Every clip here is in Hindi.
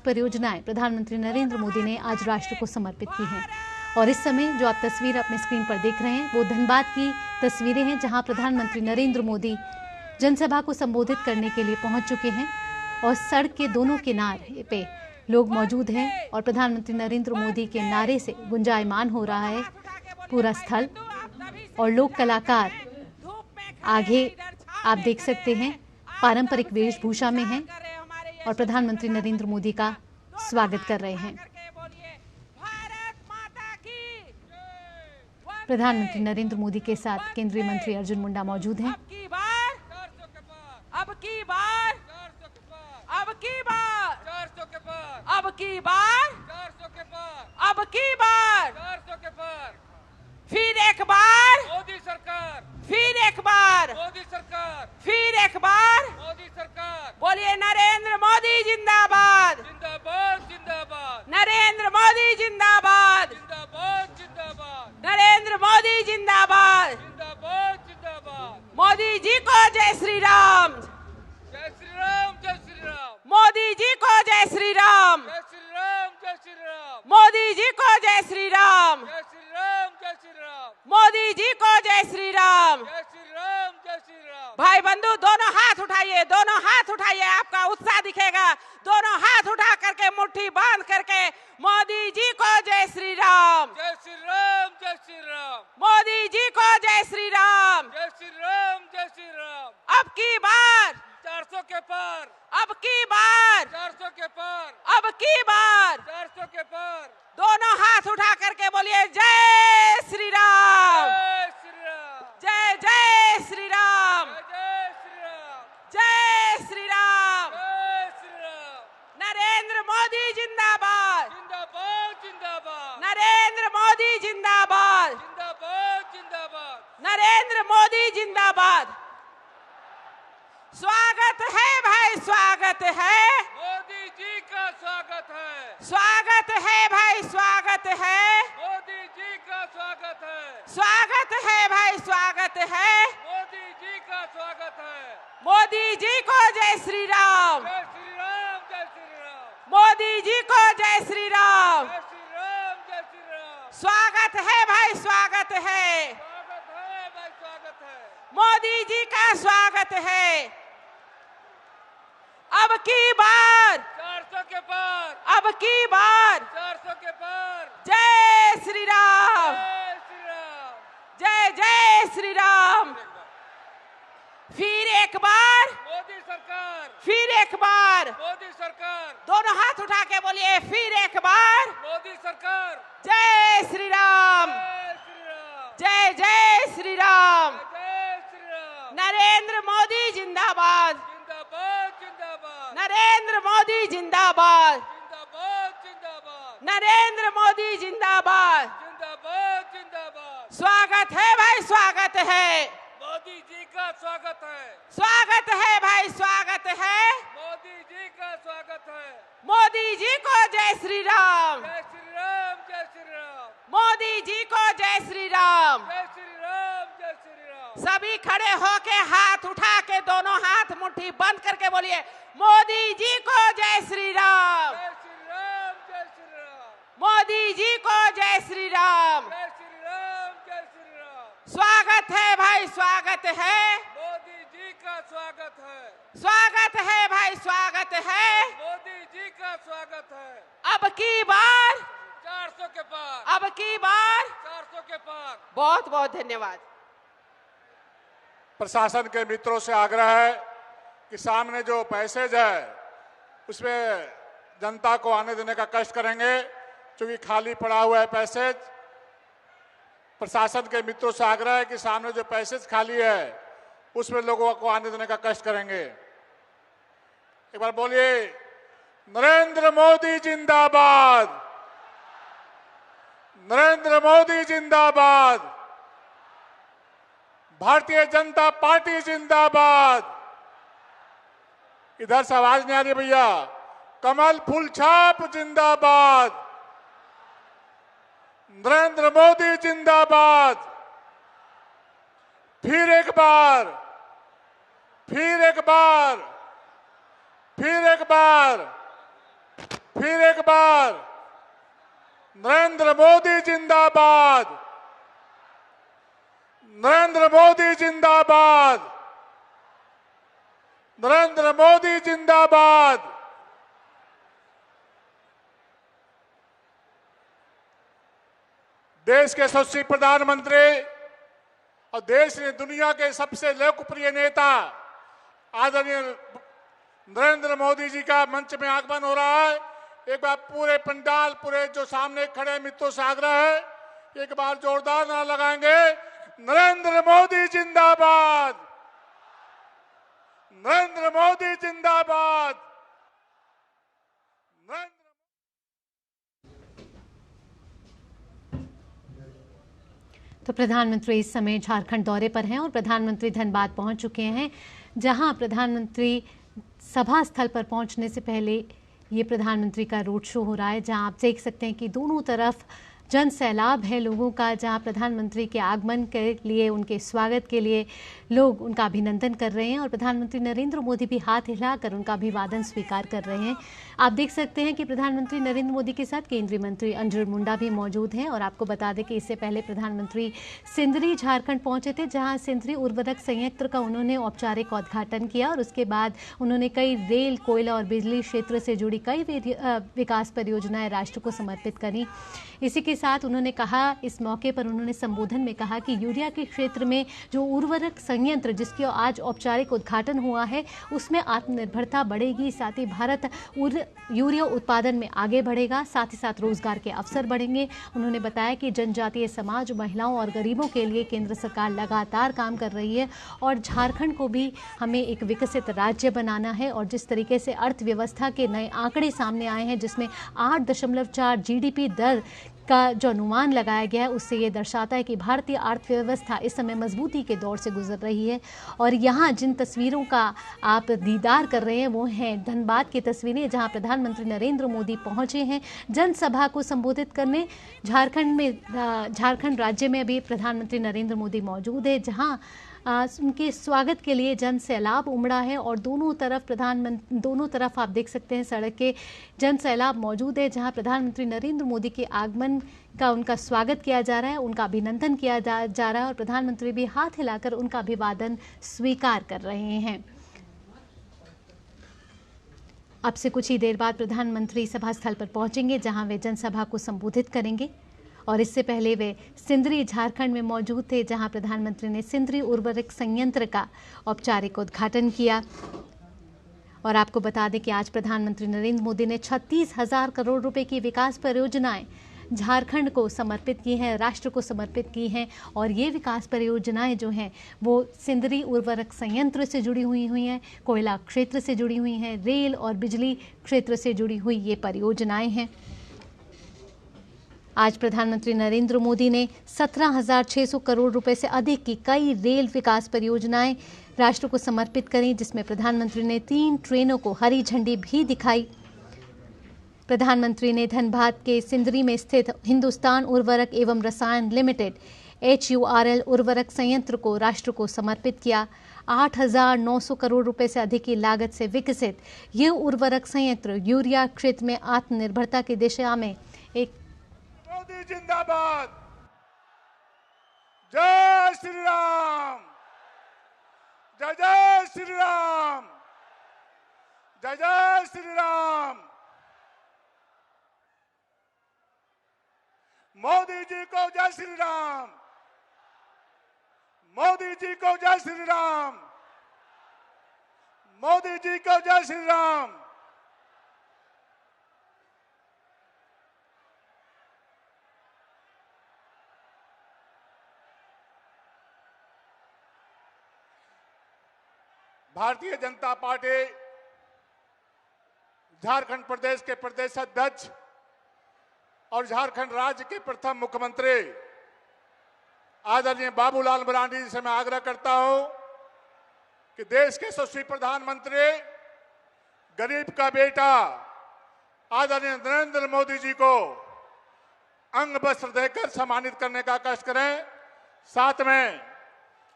विकास परियोजनाएं प्रधानमंत्री नरेंद्र मोदी ने आज राष्ट्र को समर्पित की हैं। और इस समय जो आप तस्वीर अपने स्क्रीन पर देख रहे हैं वो धनबाद की तस्वीरें हैं, जहां प्रधानमंत्री नरेंद्र मोदी जनसभा को संबोधित करने के लिए पहुंच चुके हैं और सड़क के दोनों किनारे पे लोग मौजूद हैं और प्रधानमंत्री नरेंद्र मोदी के नारे से गुंजायमान हो रहा है पूरा स्थल। और लोक कलाकार आगे आप देख सकते हैं पारंपरिक वेशभूषा में हैं और प्रधानमंत्री नरेंद्र मोदी का स्वागत कर रहे हैं। प्रधानमंत्री नरेंद्र मोदी के साथ केंद्रीय मंत्री अर्जुन मुंडा मौजूद हैं। फिर एक बार मोदी सरकार, फिर एक बार मोदी सरकार, फिर एक बार मोदी सरकार। बोलिए नरेंद्र मोदी जिंदाबाद, जिंदाबाद जिंदाबाद। नरेंद्र मोदी जिंदाबाद, जिंदाबाद जिंदाबाद। नरेंद्र मोदी जिंदाबाद, जिंदाबाद जिंदाबाद। मोदी जी को जय श्री राम, जय श्री राम, जय श्री राम। मोदी जी को जय श्री राम, जय श्री राम, जय श्री राम। मोदी जी को जय श्री राम, जय श्री राम, जय श्री राम। मोदी जी को जय श्री राम, जय श्री राम, जय श्री राम। भाई बंधु दोनों हाथ उठाइए, दोनों हाथ उठाइए, आपका उत्साह दिखेगा। दोनों हाथ उठा करके मुट्ठी बांध करके मोदी जी को जय श्री राम, जय श्री राम, जय श्री राम। मोदी जी को जय श्री राम, जय श्री राम, जय श्री राम। अब की बार 400 के पार, अब की बार 400 के पार, अब की बार 400 के पार। दोनों हाथ उठा करके बोलिए जय श्री राम, जय श्री राम, जय जय श्री राम, जय श्री राम, जय श्री राम, जय श्री राम। नरेंद्र मोदी जिंदाबाद, जिंदाबाद जिंदाबाद। नरेंद्र मोदी जिंदाबाद, जिंदाबाद जिंदाबाद। नरेंद्र मोदी जिंदाबाद। स्वागत है भाई, स्वागत है मोदी जी का, स्वागत है, स्वागत है भाई, स्वागत है मोदी जी का, स्वागत है, स्वागत है भाई, स्वागत है मोदी जी का, स्वागत है। मोदी जी को जय श्री राम, जय श्री राम, जय श्री राम। मोदी जी को जय श्री राम, जय श्री राम, जय श्री राम। स्वागत है भाई, स्वागत है, स्वागत है भाई, स्वागत है। मोदी जी का स्वागत है। अब की बार 400 के पार, अब की बार 400 के पार। जय श्री राम, जय श्री राम, जय जय श्री राम। फिर एक बार मोदी सरकार, फिर एक बार मोदी सरकार। दोनों हाथ उठा के बोलिए फिर एक बार मोदी सरकार। जय श्री राम, जय श्री राम, जय जय श्री राम, जय श्री राम। नरेंद्र मोदी जिंदाबाद, जिंदाबाद जिंदाबाद। नरेंद्र मोदी जिंदाबाद, जिंदाबाद जिंदाबाद। नरेंद्र मोदी जिंदाबाद, जिंदाबाद जिंदाबाद। स्वागत है भाई, स्वागत है मोदी जी का, स्वागत है, स्वागत है भाई, स्वागत है मोदी जी का, स्वागत है। मोदी जी को जय श्री राम, जय श्री राम, जय श्री राम। मोदी जी को जय श्री राम, जय श्री राम, जय श्री राम। सभी खड़े होके हाथ उठा के दोनों हाथ मुट्ठी बंद करके बोलिए मोदी जी को जय श्री राम, जय श्री राम, जय श्री राम। मोदी जी को जय श्री राम, जय श्री राम, जय श्री राम। स्वागत है भाई, स्वागत है मोदी जी का, स्वागत है, स्वागत है भाई, स्वागत है मोदी जी का, स्वागत है। अब की बार 400 के पार, अब की बार 400 के पार। बहुत बहुत धन्यवाद। प्रशासन के मित्रों से आग्रह है कि सामने जो पैसेज है उसमें जनता को आने देने का कष्ट करेंगे, क्योंकि खाली पड़ा हुआ है पैसेज। प्रशासन के मित्रों से आग्रह है कि सामने जो पैसेज खाली है उसमें लोगों को आने देने का कष्ट करेंगे। एक बार बोलिए नरेंद्र मोदी जिंदाबाद, नरेंद्र मोदी जिंदाबाद, भारतीय जनता पार्टी जिंदाबाद। इधर से आवाज नहीं आ रही भैया। कमल फूल छाप जिंदाबाद, नरेंद्र मोदी जिंदाबाद। फिर एक बार, फिर एक बार, फिर एक बार। फिर एक बार नरेंद्र मोदी जिंदाबाद, नरेंद्र मोदी जिंदाबाद, नरेंद्र मोदी जिंदाबाद। देश के यशस्वी प्रधानमंत्री और देश ने दुनिया के सबसे लोकप्रिय नेता आदरणीय नरेंद्र मोदी जी का मंच में आगमन हो रहा है। एक बार पूरे पंडाल, पूरे जो सामने खड़े मित्रों से आग्रह है, एक बार जोरदार नारा लगाएंगे, नरेंद्र मोदी जिंदाबाद, नरेंद्र मोदी जिंदाबाद, नरेंद्र। तो प्रधानमंत्री इस समय झारखंड दौरे पर हैं और प्रधानमंत्री धनबाद पहुंच चुके हैं, जहां प्रधानमंत्री सभा स्थल पर पहुंचने से पहले ये प्रधानमंत्री का रोड शो हो रहा है, जहां आप देख सकते हैं कि दोनों तरफ जन सैलाब है लोगों का, जहां प्रधानमंत्री के आगमन के लिए, उनके स्वागत के लिए लोग उनका अभिनंदन कर रहे हैं और प्रधानमंत्री नरेंद्र मोदी भी हाथ हिलाकर उनका अभिवादन स्वीकार कर रहे हैं। आप देख सकते हैं कि प्रधानमंत्री नरेंद्र मोदी के साथ केंद्रीय मंत्री अर्जुन मुंडा भी मौजूद हैं। और आपको बता दें कि इससे पहले प्रधानमंत्री सिंदरी झारखंड पहुंचे थे, जहां सिंदरी उर्वरक संयंत्र का उन्होंने औपचारिक उद्घाटन किया और उसके बाद उन्होंने कई रेल, कोयला और बिजली क्षेत्र से जुड़ी कई विकास परियोजनाएं राष्ट्र को समर्पित करी। इसी के साथ उन्होंने कहा, इस मौके पर उन्होंने संबोधन में कहा कि यूरिया के क्षेत्र में जो उर्वरक संयंत्र जिसकी आज औपचारिक उद्घाटन हुआ है, उसमें आत्मनिर्भरता बढ़ेगी, साथ ही भारत यूरिया उत्पादन में आगे बढ़ेगा, साथ ही साथ रोजगार के अवसर बढ़ेंगे। उन्होंने बताया कि जनजातीय समाज, महिलाओं और गरीबों के लिए केंद्र सरकार लगातार काम कर रही है और झारखंड को भी हमें एक विकसित राज्य बनाना है। और जिस तरीके से अर्थव्यवस्था के नए आंकड़े सामने आए हैं, जिसमें 8.4 जीडीपी दर का जो अनुमान लगाया गया है, उससे ये दर्शाता है कि भारतीय अर्थव्यवस्था इस समय मजबूती के दौर से गुजर रही है। और यहाँ जिन तस्वीरों का आप दीदार कर रहे हैं वो हैं धनबाद की तस्वीरें, जहाँ प्रधानमंत्री नरेंद्र मोदी पहुँचे हैं जनसभा को संबोधित करने। झारखंड राज्य में अभी प्रधानमंत्री नरेंद्र मोदी मौजूद है, जहाँ उनके स्वागत के लिए जन सैलाब उमड़ा है और दोनों तरफ आप देख सकते हैं सड़क के जन सैलाब मौजूद है, जहां प्रधानमंत्री नरेंद्र मोदी के आगमन का उनका स्वागत किया जा रहा है, उनका अभिनंदन किया जा रहा है और प्रधानमंत्री भी हाथ हिलाकर उनका अभिवादन स्वीकार कर रहे हैं। अब से कुछ ही देर बाद प्रधानमंत्री सभा स्थल पर पहुंचेंगे, जहां वे जनसभा को संबोधित करेंगे। और इससे पहले वे सिंदरी झारखंड में मौजूद थे, जहां प्रधानमंत्री ने सिंदरी उर्वरक संयंत्र का औपचारिक उद्घाटन किया। और आपको बता दें कि आज प्रधानमंत्री नरेंद्र मोदी ने 36,000 करोड़ रुपए की विकास परियोजनाएं झारखंड को समर्पित की हैं, राष्ट्र को समर्पित की हैं। और ये विकास परियोजनाएं जो हैं वो सिंदरी उर्वरक संयंत्र से जुड़ी हुई हैं, कोयला क्षेत्र से जुड़ी हुई हैं, रेल और बिजली क्षेत्र से जुड़ी हुई ये परियोजनाएं हैं। आज प्रधानमंत्री नरेंद्र मोदी ने 17,600 करोड़ रुपए से अधिक की कई रेल विकास परियोजनाएं राष्ट्र को समर्पित करी, जिसमें प्रधानमंत्री ने 3 ट्रेनों को हरी झंडी भी दिखाई। प्रधानमंत्री ने धनबाद के सिंदरी में स्थित हिंदुस्तान उर्वरक एवं रसायन लिमिटेड HURL उर्वरक संयंत्र को राष्ट्र को समर्पित किया। 8,900 करोड़ रुपए से अधिक की लागत से विकसित ये उर्वरक संयंत्र यूरिया क्षेत्र में आत्मनिर्भरता की दिशा में एक मोदी जिंदाबाद, जय श्री राम, जय जय श्री राम, जय जय श्री राम। मोदी जी को जय श्री राम, मोदी जी को जय श्री राम, मोदी जी को जय श्री राम। भारतीय जनता पार्टी झारखंड प्रदेश के प्रदेश अध्यक्ष और झारखंड राज्य के प्रथम मुख्यमंत्री आदरणीय बाबूलाल मरांडी जी से मैं आग्रह करता हूं कि देश के यशस्वी प्रधानमंत्री, गरीब का बेटा आदरणीय नरेंद्र मोदी जी को अंग वस्त्र देकर सम्मानित करने का कष्ट करें। साथ में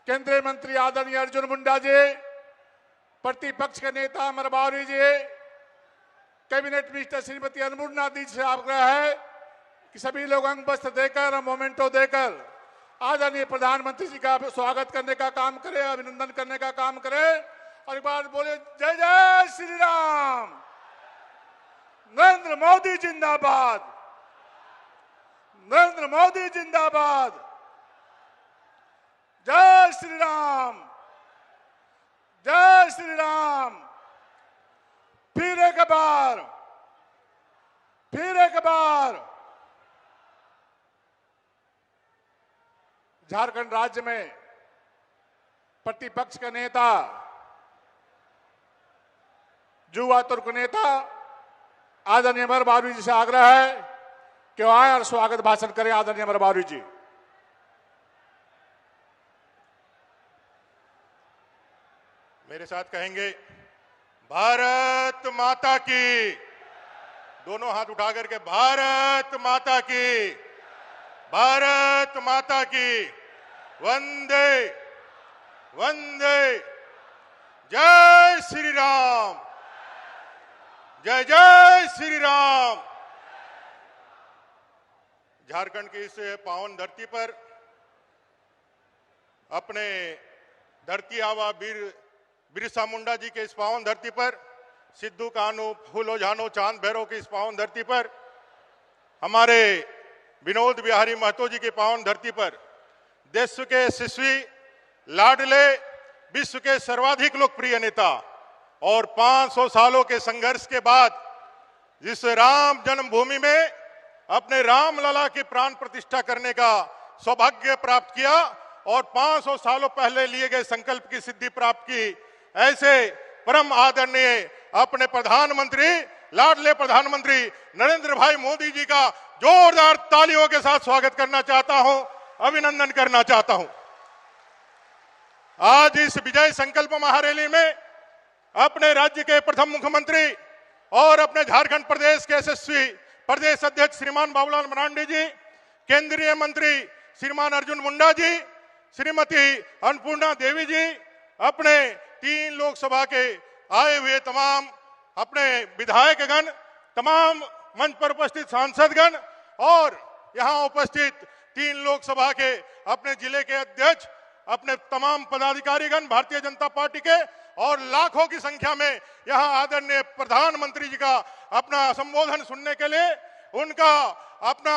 केंद्रीय मंत्री आदरणीय अर्जुन मुंडा जी, प्रतिपक्ष के नेता मरबावरी जी, कैबिनेट मिनिस्टर श्रीमती अन्नपूर्णा दी से आग्रह है कि सभी लोग अंग वस्त्र देकर और मोमेंटो देकर आदरणीय प्रधानमंत्री जी का स्वागत करने का काम करें, अभिनंदन करने का काम करें। और एक बार बोले जय जय श्री राम, नरेंद्र मोदी जिंदाबाद, नरेंद्र मोदी जिंदाबाद, जय श्री राम, जय श्री राम। फिर एक बार, फिर एक बार। झारखंड राज्य में प्रतिपक्ष का नेता, युवा तुर्क नेता आदरणीय अमर बारूरी जी से आग्रह है कि वो आए और स्वागत भाषण करें। आदरणीय अमर बारूरी जी। मेरे साथ कहेंगे भारत माता की, दोनों हाथ उठा करके भारत माता की, भारत माता की, वंदे वंदे, जय श्री राम, जय जय श्री राम। झारखंड की इस पावन धरती पर अपने धरती आवा वीर बिरसा मुंडा जी के इस पावन धरती पर, सिद्धू कान्हू फूलो झानो चांद भैरव की इस पावन धरती पर, हमारे विनोद बिहारी महतो जी की पावन धरती पर, देश के यशस्वी लाडले विश्व के सर्वाधिक लोकप्रिय नेता और 500 सालों के संघर्ष के बाद जिस राम जन्मभूमि में अपने राम लला की प्राण प्रतिष्ठा करने का सौभाग्य प्राप्त किया और 500 सालों पहले लिए गए संकल्प की सिद्धि प्राप्त की, ऐसे परम आदरणीय अपने प्रधानमंत्री, लाडले प्रधानमंत्री नरेंद्र भाई मोदी जी का जोरदार तालियों के साथ स्वागत करना चाहता हूं, अभिनंदन करना चाहता हूं। आज इस विजय संकल्प महारैली में अपने राज्य के प्रथम मुख्यमंत्री और अपने झारखंड प्रदेश के यशस्वी प्रदेश अध्यक्ष श्रीमान बाबूलाल मरांडी जी, केंद्रीय मंत्री श्रीमान अर्जुन मुंडा जी, श्रीमती अन्नपूर्णा देवी जी, अपने 3 लोकसभा के आए हुए तमाम अपने विधायकगण, तमाम मंच पर उपस्थित सांसदगण और यहां उपस्थित 3 लोकसभा के अपने जिले के अध्यक्ष, अपने तमाम पदाधिकारीगण भारतीय जनता पार्टी के और लाखों की संख्या में यहां आदरणीय प्रधानमंत्री जी का अपना संबोधन सुनने के लिए, उनका अपना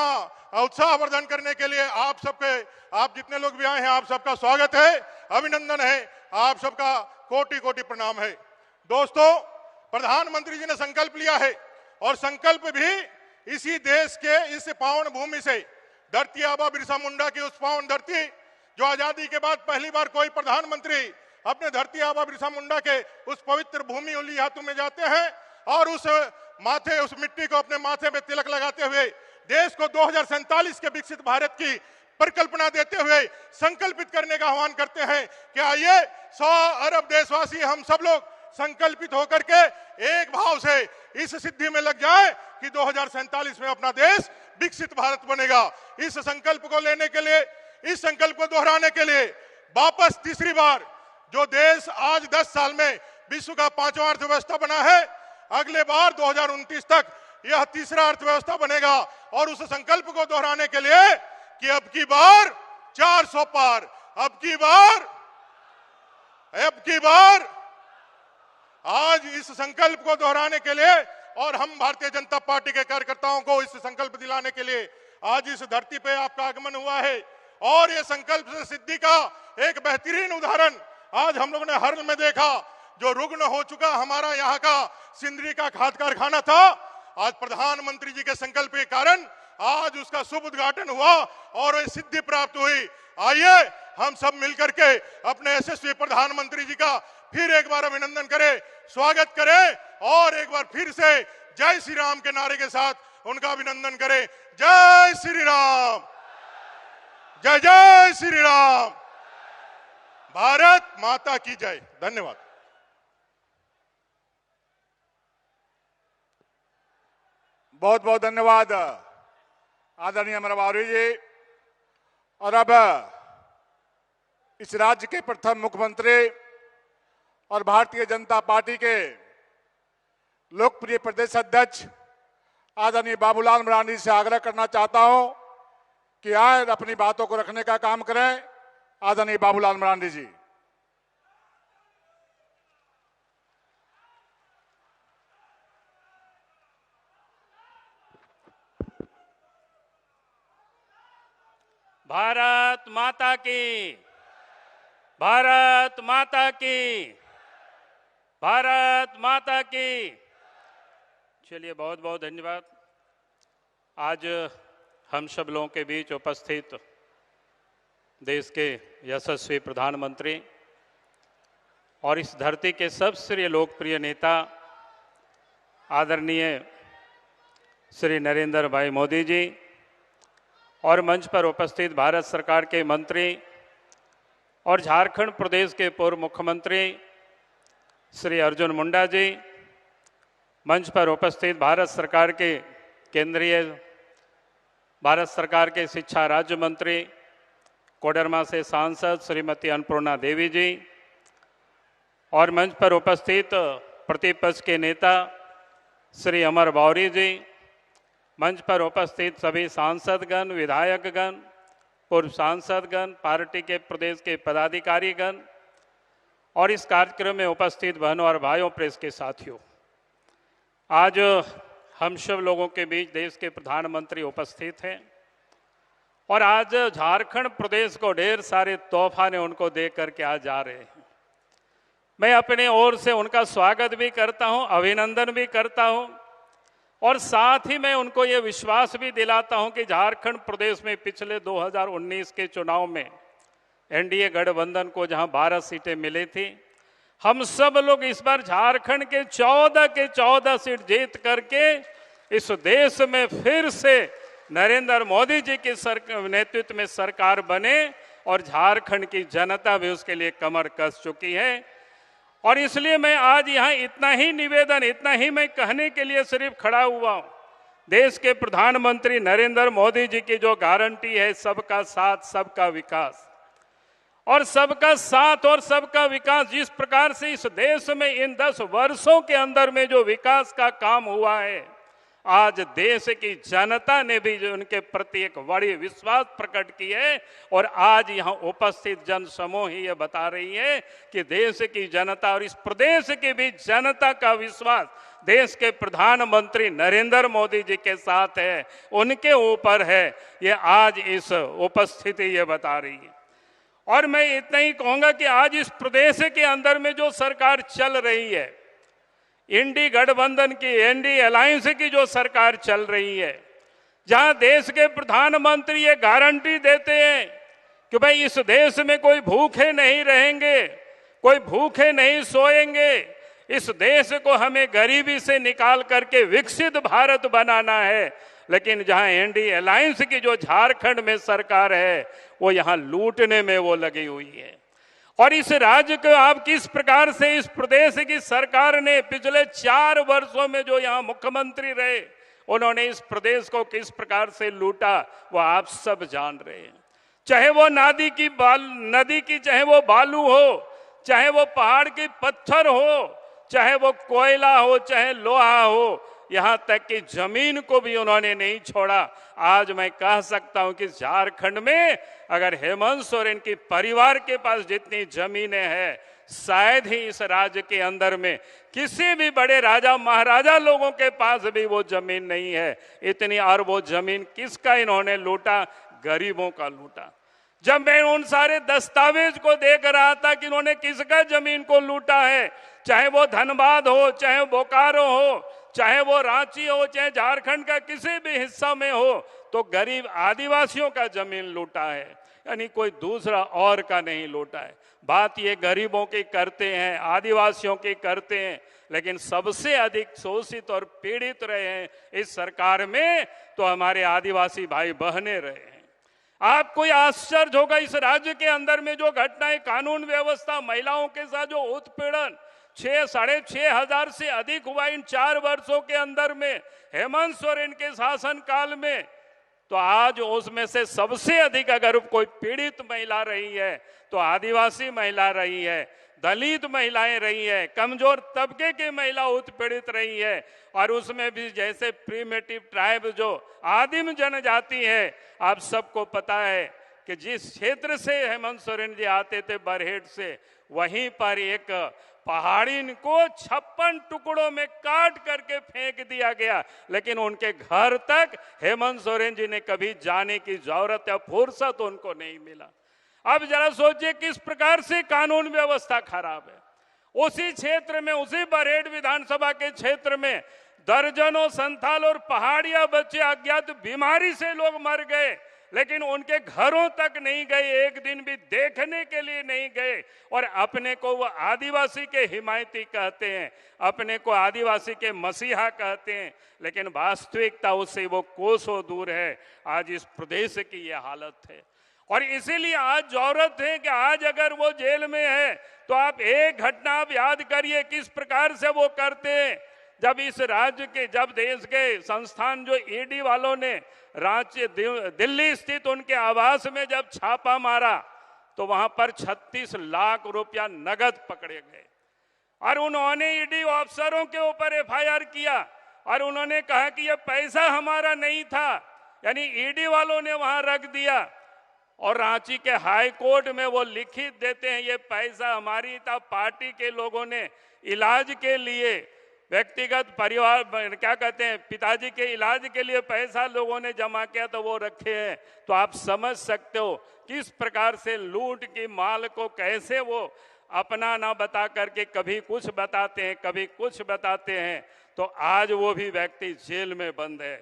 उत्साहवर्धन करने के लिए आप सबके, आप जितने लोग भी आए हैं, आप सबका स्वागत है, अभिनंदन है, आप सबका कोटि कोटि प्रणाम है। दोस्तों, प्रधानमंत्री जी ने संकल्प लिया है और संकल्प भी इसी देश के इस पावन भूमि से, धरती आबा बिरसा मुंडा की उस पावन धरती जो आजादी के बाद पहली बार कोई प्रधानमंत्री अपने धरती आबा बिरसा मुंडा के उस पवित्र भूमि उली हाथों में जाते हैं और उस माथे, उस मिट्टी को अपने माथे में तिलक लगाते हुए देश को 2047 के विकसित भारत की परिकल्पना देते हुए संकल्पित करने का आह्वान करते हैं कि आइए 100 अरब देशवासी हम सब लोग संकल्पित होकर के एक भाव से इस सिद्धि में लग जाए कि 2047 में अपना देश विकसित भारत बनेगा। इस संकल्प को लेने के लिए, इस संकल्प को दोहराने के लिए वापस तीसरी बार जो देश आज 10 साल में विश्व का 5वां अर्थव्यवस्था बना है, अगले बार 2029 तक यह तीसरा अर्थव्यवस्था बनेगा। और उस संकल्प को दोहराने के लिए कि अब की बार 400 पार, अब की बार आज इस संकल्प को दोहराने के लिए और हम भारतीय जनता पार्टी के कार्यकर्ताओं को इस संकल्प दिलाने के लिए आज इस धरती पे आपका आगमन हुआ है। और ये संकल्प से सिद्धि का एक बेहतरीन उदाहरण आज हम लोगों ने हर्ल में देखा, जो रुग्ण हो चुका हमारा यहाँ का सिंदरी का खाद कारखाना था, आज प्रधानमंत्री जी के संकल्प के कारण आज उसका शुभ उद्घाटन हुआ और ये सिद्धि प्राप्त हुई। आइए हम सब मिलकर के अपने यशस्वी प्रधानमंत्री जी का फिर एक बार अभिनंदन करें, स्वागत करें और एक बार फिर से जय श्री राम के नारे के साथ उनका अभिनंदन करें। जय श्री राम, जय जय श्री राम, भारत माता की जय। धन्यवाद। बहुत बहुत धन्यवाद आदरणीय अमर बारूरी जी। और अब इस राज्य के प्रथम मुख्यमंत्री और भारतीय जनता पार्टी के लोकप्रिय प्रदेश अध्यक्ष आदरणीय बाबूलाल मरांडी से आग्रह करना चाहता हूं कि आज अपनी बातों को रखने का काम करें। आदरणीय बाबूलाल मरांडी जी। भारत माता की, भारत माता की, भारत माता की। चलिए, बहुत बहुत धन्यवाद। आज हम सब लोगों के बीच उपस्थित देश के यशस्वी प्रधानमंत्री और इस धरती के सबसे लोकप्रिय नेता आदरणीय श्री नरेंद्र भाई मोदी जी और मंच पर उपस्थित भारत सरकार के मंत्री और झारखंड प्रदेश के पूर्व मुख्यमंत्री श्री अर्जुन मुंडा जी, मंच पर उपस्थित भारत सरकार के शिक्षा राज्य मंत्री कोडरमा से सांसद श्रीमती अन्नपूर्णा देवी जी और मंच पर उपस्थित प्रतिपक्ष के नेता श्री अमर बावरी जी, मंच पर उपस्थित सभी सांसदगण, विधायकगण, पूर्व सांसदगण, पार्टी के प्रदेश के पदाधिकारीगण और इस कार्यक्रम में उपस्थित बहनों और भाइयों, प्रेस के साथियों, आज हम सब लोगों के बीच देश के प्रधानमंत्री उपस्थित हैं और आज झारखंड प्रदेश को ढेर सारे तोहफा ने उनको दे करके आज जा रहे हैं। मैं अपने ओर से उनका स्वागत भी करता हूं, अभिनंदन भी करता हूं और साथ ही मैं उनको ये विश्वास भी दिलाता हूं कि झारखंड प्रदेश में पिछले 2019 के चुनाव में एनडीए गठबंधन को जहां 12 सीटें मिली थी, हम सब लोग इस बार झारखंड के 14 सीट जीत करके इस देश में फिर से नरेंद्र मोदी जी के नेतृत्व में सरकार बने और झारखंड की जनता भी उसके लिए कमर कस चुकी है। और इसलिए मैं आज यहाँ इतना ही निवेदन, इतना ही मैं कहने के लिए सिर्फ खड़ा हुआ हूँ। देश के प्रधानमंत्री नरेंद्र मोदी जी की जो गारंटी है सबका साथ सबका विकास, और सबका साथ और सबका विकास जिस प्रकार से इस देश में इन 10 वर्षों के अंदर में जो विकास का काम हुआ है, आज देश की जनता ने भी उनके प्रति एक बड़ी विश्वास प्रकट की है और आज यहाँ उपस्थित जन समूह ही ये बता रही है कि देश की जनता और इस प्रदेश की भी जनता का विश्वास देश के प्रधानमंत्री नरेंद्र मोदी जी के साथ है, उनके ऊपर है। ये आज इस उपस्थिति ये बता रही है। और मैं इतना ही कहूंगा कि आज इस प्रदेश के अंदर में जो सरकार चल रही है, इंडी गठबंधन की, एनडी अलायंस की जो सरकार चल रही है, जहां देश के प्रधानमंत्री ये गारंटी देते हैं कि भाई इस देश में कोई भूखे नहीं रहेंगे, कोई भूखे नहीं सोएंगे, इस देश को हमें गरीबी से निकाल करके विकसित भारत बनाना है। लेकिन जहां एनडी अलायंस की जो झारखंड में सरकार है वो यहां लूटने में वो लगी हुई है। और इस राज्य को आप किस प्रकार से इस प्रदेश की सरकार ने पिछले 4 वर्षों में जो यहाँ मुख्यमंत्री रहे, उन्होंने इस प्रदेश को किस प्रकार से लूटा वो आप सब जान रहे हैं। चाहे वो नदी की चाहे वो बालू हो, चाहे वो पहाड़ की पत्थर हो, चाहे वो कोयला हो, चाहे लोहा हो, यहाँ तक कि जमीन को भी उन्होंने नहीं छोड़ा। आज मैं कह सकता हूं कि झारखंड में अगर हेमंत सोरेन की परिवार के पास जितनी जमीनें हैं, शायद ही इस राज्य के अंदर में किसी भी बड़े राजा महाराजा लोगों के पास भी वो जमीन नहीं है इतनी। और वो जमीन किसका इन्होंने लूटा? गरीबों का लूटा। जब मैं उन सारे दस्तावेज को देख रहा था कि इन्होंने किसका जमीन को लूटा है, चाहे वो धनबाद हो, चाहे बोकारो हो, चाहे वो रांची हो, चाहे झारखंड का किसी भी हिस्सा में हो, तो गरीब आदिवासियों का जमीन लूटा है, यानी कोई दूसरा और का नहीं लूटा है। बात ये गरीबों की करते हैं, आदिवासियों की करते हैं, लेकिन सबसे अधिक शोषित और पीड़ित रहे हैं इस सरकार में तो हमारे आदिवासी भाई बहने रहे हैं। आपको आश्चर्य होगा इस राज्य के अंदर में जो घटनाएं, कानून व्यवस्था, महिलाओं के साथ जो उत्पीड़न 6,500 से अधिक हुआ इन 4 वर्षों के अंदर में हेमंत सोरेन के शासन काल में, तो आज उसमें से सबसे अधिक अगर कोई पीड़ित महिला रही है तो आदिवासी महिला रही है। दलित महिलाएं रही है, कमजोर तबके की महिला उत्पीड़ित रही है, और उसमें भी जैसे प्रीमेटिव ट्राइब जो आदिम जनजाति है, आप सबको पता है कि जिस क्षेत्र से हेमंत सोरेन जी आते थे बरहेट से, वहीं पर एक पहाड़ी को 56 टुकड़ों में काट करके फेंक दिया गया, लेकिन उनके घर तक हेमंत सोरेन जी ने कभी जाने की जरूरत या फुर्सत उनको नहीं मिला। अब जरा सोचिए किस प्रकार से कानून व्यवस्था खराब है। उसी क्षेत्र में, उसी बरहेट विधानसभा के क्षेत्र में दर्जनों संथाल और पहाड़िया बच्चे अज्ञात बीमारी से लोग मर गए, लेकिन उनके घरों तक नहीं गए, एक दिन भी देखने के लिए नहीं गए, और अपने को वो आदिवासी के हिमायती कहते हैं, अपने को आदिवासी के मसीहा कहते हैं, लेकिन वास्तविकता उससे वो कोसों दूर है। आज इस प्रदेश की ये हालत है, और इसीलिए आज जरूरत है कि आज अगर वो जेल में है तो आप एक घटना आप याद करिए किस प्रकार से वो करते हैं। जब इस राज्य के, जब देश के संस्थान जो ईडी वालों ने रांची दिल्ली स्थित उनके आवास में जब छापा मारा, तो वहां पर 36 लाख रुपया नगद पकड़े गए, और उन्होंने ईडी अफसरों के ऊपर एफआईआर किया, और उन्होंने कहा कि यह पैसा हमारा नहीं था, यानी ईडी वालों ने वहां रख दिया, और रांची के हाई कोर्ट में वो लिखित देते हैं ये पैसा हमारी था, पार्टी के लोगों ने इलाज के लिए, व्यक्तिगत परिवार क्या कहते हैं, पिताजी के इलाज के लिए पैसा लोगों ने जमा किया तो वो रखे हैं। तो आप समझ सकते हो किस प्रकार से लूट की माल को कैसे वो अपना ना बता करके कभी कुछ बताते हैं, कभी कुछ बताते हैं। तो आज वो भी व्यक्ति जेल में बंद है,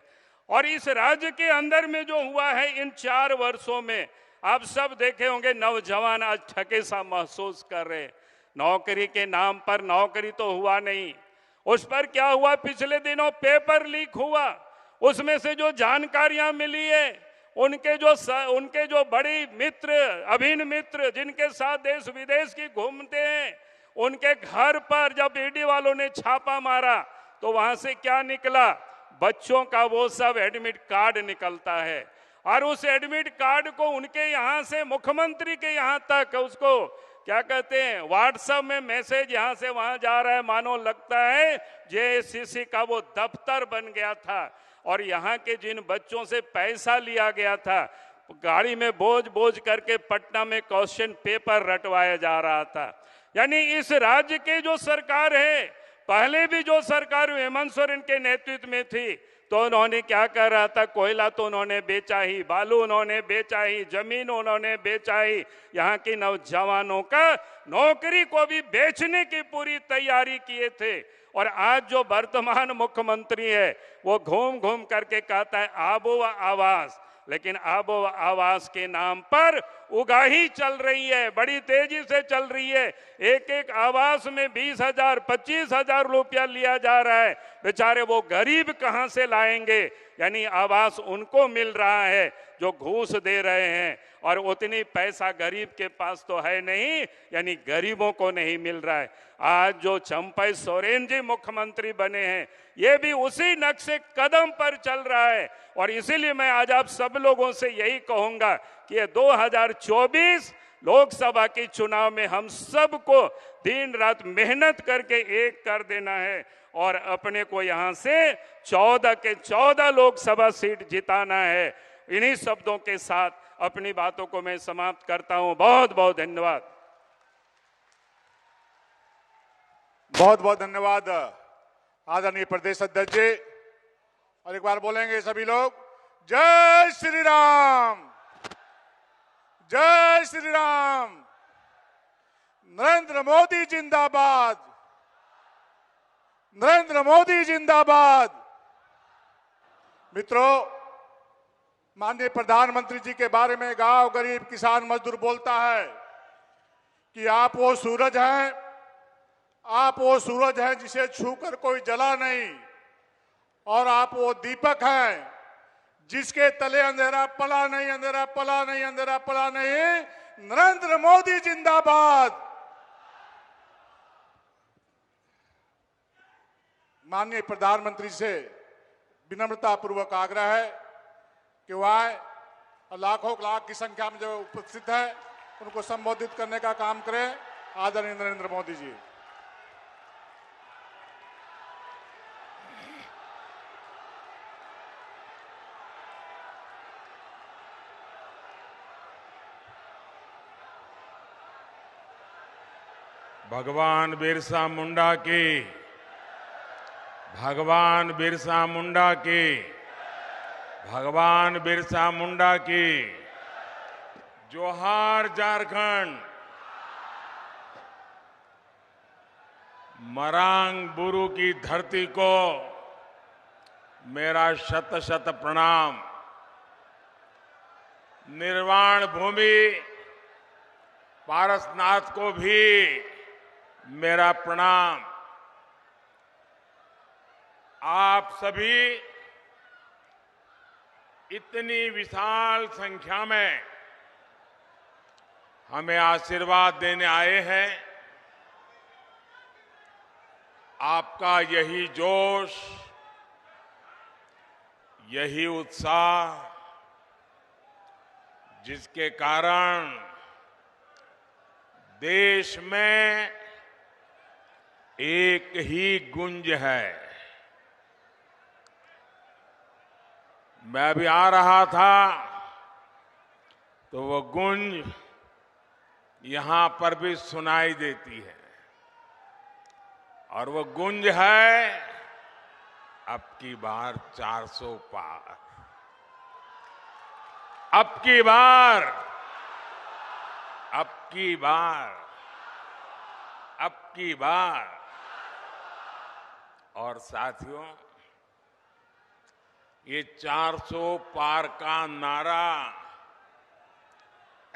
और इस राज्य के अंदर में जो हुआ है इन 4 वर्षों में, आप सब देखे होंगे नौजवान आज ठगे सा महसूस कर रहे। नौकरी के नाम पर नौकरी तो हुआ नहीं, उस पर क्या हुआ, पिछले दिनों पेपर लीक हुआ, उसमें से जो जानकारियां मिली है, उनके जो बड़ी मित्र, अभिन्न मित्र जिनके साथ देश विदेश की घूमते हैं, उनके घर पर जब ईडी वालों ने छापा मारा तो वहां से क्या निकला, बच्चों का वो सब एडमिट कार्ड निकलता है, और उस एडमिट कार्ड को उनके यहाँ से मुख्यमंत्री के यहाँ तक उसको क्या कहते हैं, व्हाट्सएप में मैसेज यहाँ से वहां जा रहा है, मानो लगता है जेएससीसी का वो दफ्तर बन गया था। और यहाँ के जिन बच्चों से पैसा लिया गया था, गाड़ी में बोझ बोझ करके पटना में क्वेश्चन पेपर रटवाया जा रहा था। यानी इस राज्य के जो सरकार है, पहले भी जो सरकार हेमंत सोरेन के नेतृत्व में थी, तो उन्होंने क्या कर रहा था, कोयला तो उन्होंने बेचा ही, बालू उन्होंने बेचा ही, जमीन उन्होंने बेचा ही, यहाँ के नौजवानों का नौकरी को भी बेचने की पूरी तैयारी किए थे। और आज जो वर्तमान मुख्यमंत्री है वो घूम घूम करके कहता है आबोवा आवास, लेकिन आबोवा आवास के नाम पर उगाही चल रही है, बड़ी तेजी से चल रही है। एक एक आवास में 20,000 25,000 रुपया लिया जा रहा है। बेचारे वो गरीब कहां से लाएंगे? यानी आवास उनको मिल रहा है जो घूस दे रहे हैं, और उतनी पैसा गरीब के पास तो है नहीं, यानी गरीबों को नहीं मिल रहा है। आज जो चंपई सोरेन जी मुख्यमंत्री बने हैं, ये भी उसी नक्शे कदम पर चल रहा है। और इसीलिए मैं आज आप सब लोगों से यही कहूंगा कि ये 2024 लोकसभा के चुनाव में हम सबको दिन रात मेहनत करके एक कर देना है, और अपने को यहाँ से 14 के 14 लोकसभा सीट जिताना है। इन्हीं शब्दों के साथ अपनी बातों को मैं समाप्त करता हूं। बहुत बहुत धन्यवाद। बहुत बहुत धन्यवाद आदरणीय प्रदेश अध्यक्ष जी। और एक बार बोलेंगे सभी लोग, जय श्री राम, जय श्री राम, नरेंद्र मोदी जिंदाबाद, नरेंद्र मोदी जिंदाबाद। मित्रों, माननीय प्रधानमंत्री जी के बारे में गांव गरीब किसान मजदूर बोलता है कि आप वो सूरज हैं, आप वो सूरज हैं जिसे छूकर कोई जला नहीं, और आप वो दीपक हैं जिसके तले अंधेरा पला नहीं, अंधेरा पला नहीं, अंधेरा पला नहीं। नरेंद्र मोदी जिंदाबाद। माननीय प्रधानमंत्री से विनम्रता पूर्वक आग्रह है कि वह लाखों लाख की संख्या में जो उपस्थित है उनको संबोधित करने का काम करें। आदरणीय नरेंद्र मोदी जी। भगवान बिरसा मुंडा की, भगवान बिरसा मुंडा की, भगवान बिरसा मुंडा की। जोहार झारखंड। मरांग बुरु की धरती को मेरा शत शत प्रणाम। निर्वाण भूमि पारसनाथ को भी मेरा प्रणाम। आप सभी इतनी विशाल संख्या में हमें आशीर्वाद देने आए हैं। आपका यही जोश, यही उत्साह, जिसके कारण देश में एक ही गुंज है। मैं अभी आ रहा था तो वो गुंज यहां पर भी सुनाई देती है, और वो गुंज है अब की बार 400 पार। अब की बार, अब की बार, अब की बार। और साथियों, ये 400 पार का नारा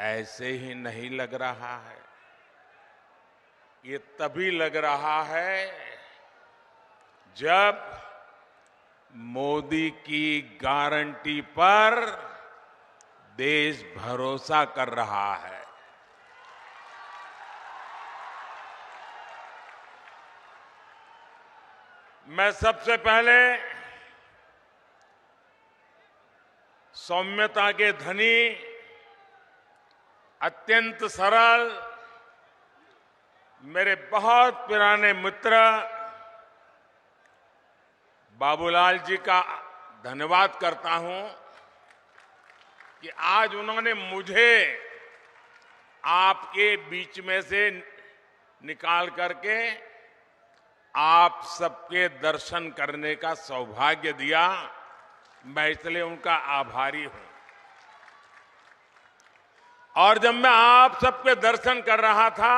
ऐसे ही नहीं लग रहा है। ये तभी लग रहा है जब मोदी की गारंटी पर देश भरोसा कर रहा है। मैं सबसे पहले सौम्यता के धनी, अत्यंत सरल, मेरे बहुत पुराने मित्र बाबूलाल जी का धन्यवाद करता हूं कि आज उन्होंने मुझे आपके बीच में से निकाल करके आप सबके दर्शन करने का सौभाग्य दिया। मैं इसलिए उनका आभारी हूं। और जब मैं आप सबके दर्शन कर रहा था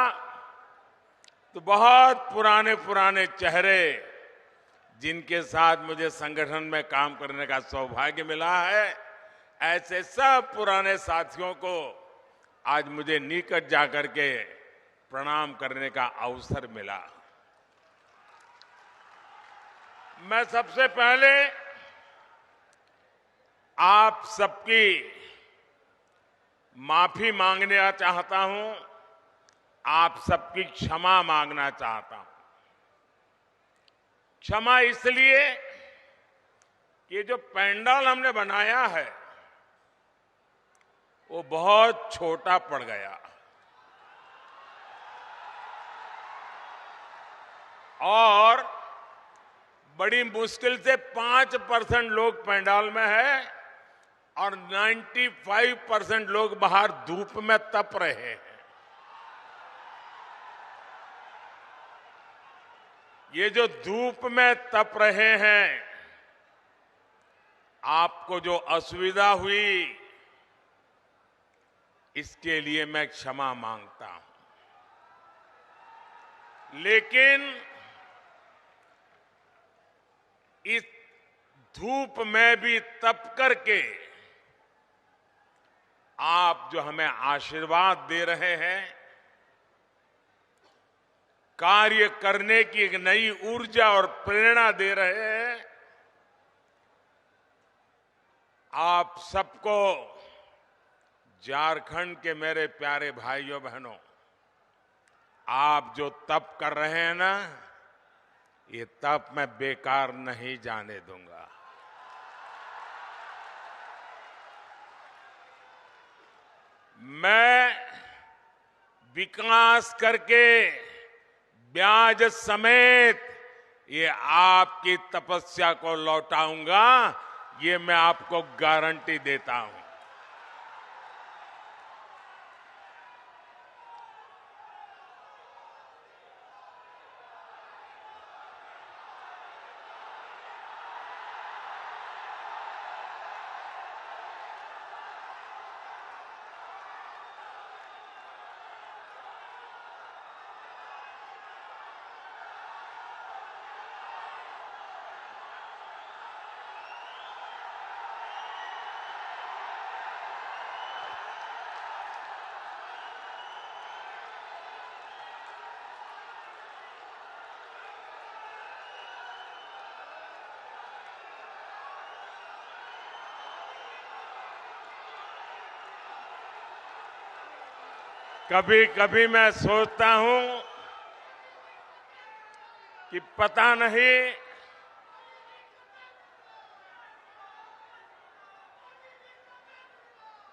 तो बहुत पुराने पुराने चेहरे, जिनके साथ मुझे संगठन में काम करने का सौभाग्य मिला है, ऐसे सब पुराने साथियों को आज मुझे निकट जाकर के प्रणाम करने का अवसर मिला। मैं सबसे पहले आप सबकी माफी मांगना चाहता हूं, आप सबकी क्षमा मांगना चाहता हूं। क्षमा इसलिए कि जो पंडाल हमने बनाया है वो बहुत छोटा पड़ गया, और बड़ी मुश्किल से 5% लोग पंडाल में है और 95% लोग बाहर धूप में तप रहे हैं। ये जो धूप में तप रहे हैं, आपको जो असुविधा हुई, इसके लिए मैं क्षमा मांगता हूं। लेकिन इस धूप में भी तप करके आप जो हमें आशीर्वाद दे रहे हैं, कार्य करने की एक नई ऊर्जा और प्रेरणा दे रहे हैं, आप सबको, झारखंड के मेरे प्यारे भाइयों बहनों, आप जो तप कर रहे हैं ना, ये तप मैं बेकार नहीं जाने दूंगा। मैं विकास करके ब्याज समेत ये आपकी तपस्या को लौटाऊंगा, ये मैं आपको गारंटी देता हूं। कभी कभी मैं सोचता हूं कि पता नहीं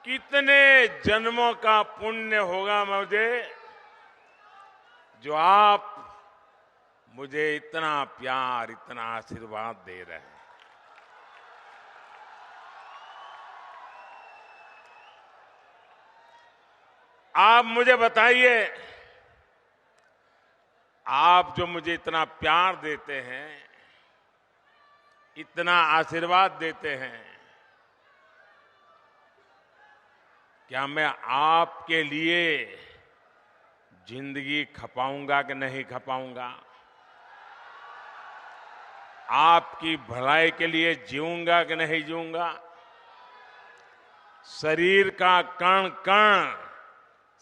कितने जन्मों का पुण्य होगा मुझे, जो आप मुझे इतना प्यार, इतना आशीर्वाद दे रहे हैं। आप मुझे बताइए, आप जो मुझे इतना प्यार देते हैं, इतना आशीर्वाद देते हैं, क्या मैं आपके लिए जिंदगी खपाऊंगा कि नहीं खपाऊंगा? आपकी भलाई के लिए जीऊंगा कि नहीं जीऊंगा? शरीर का कण कण,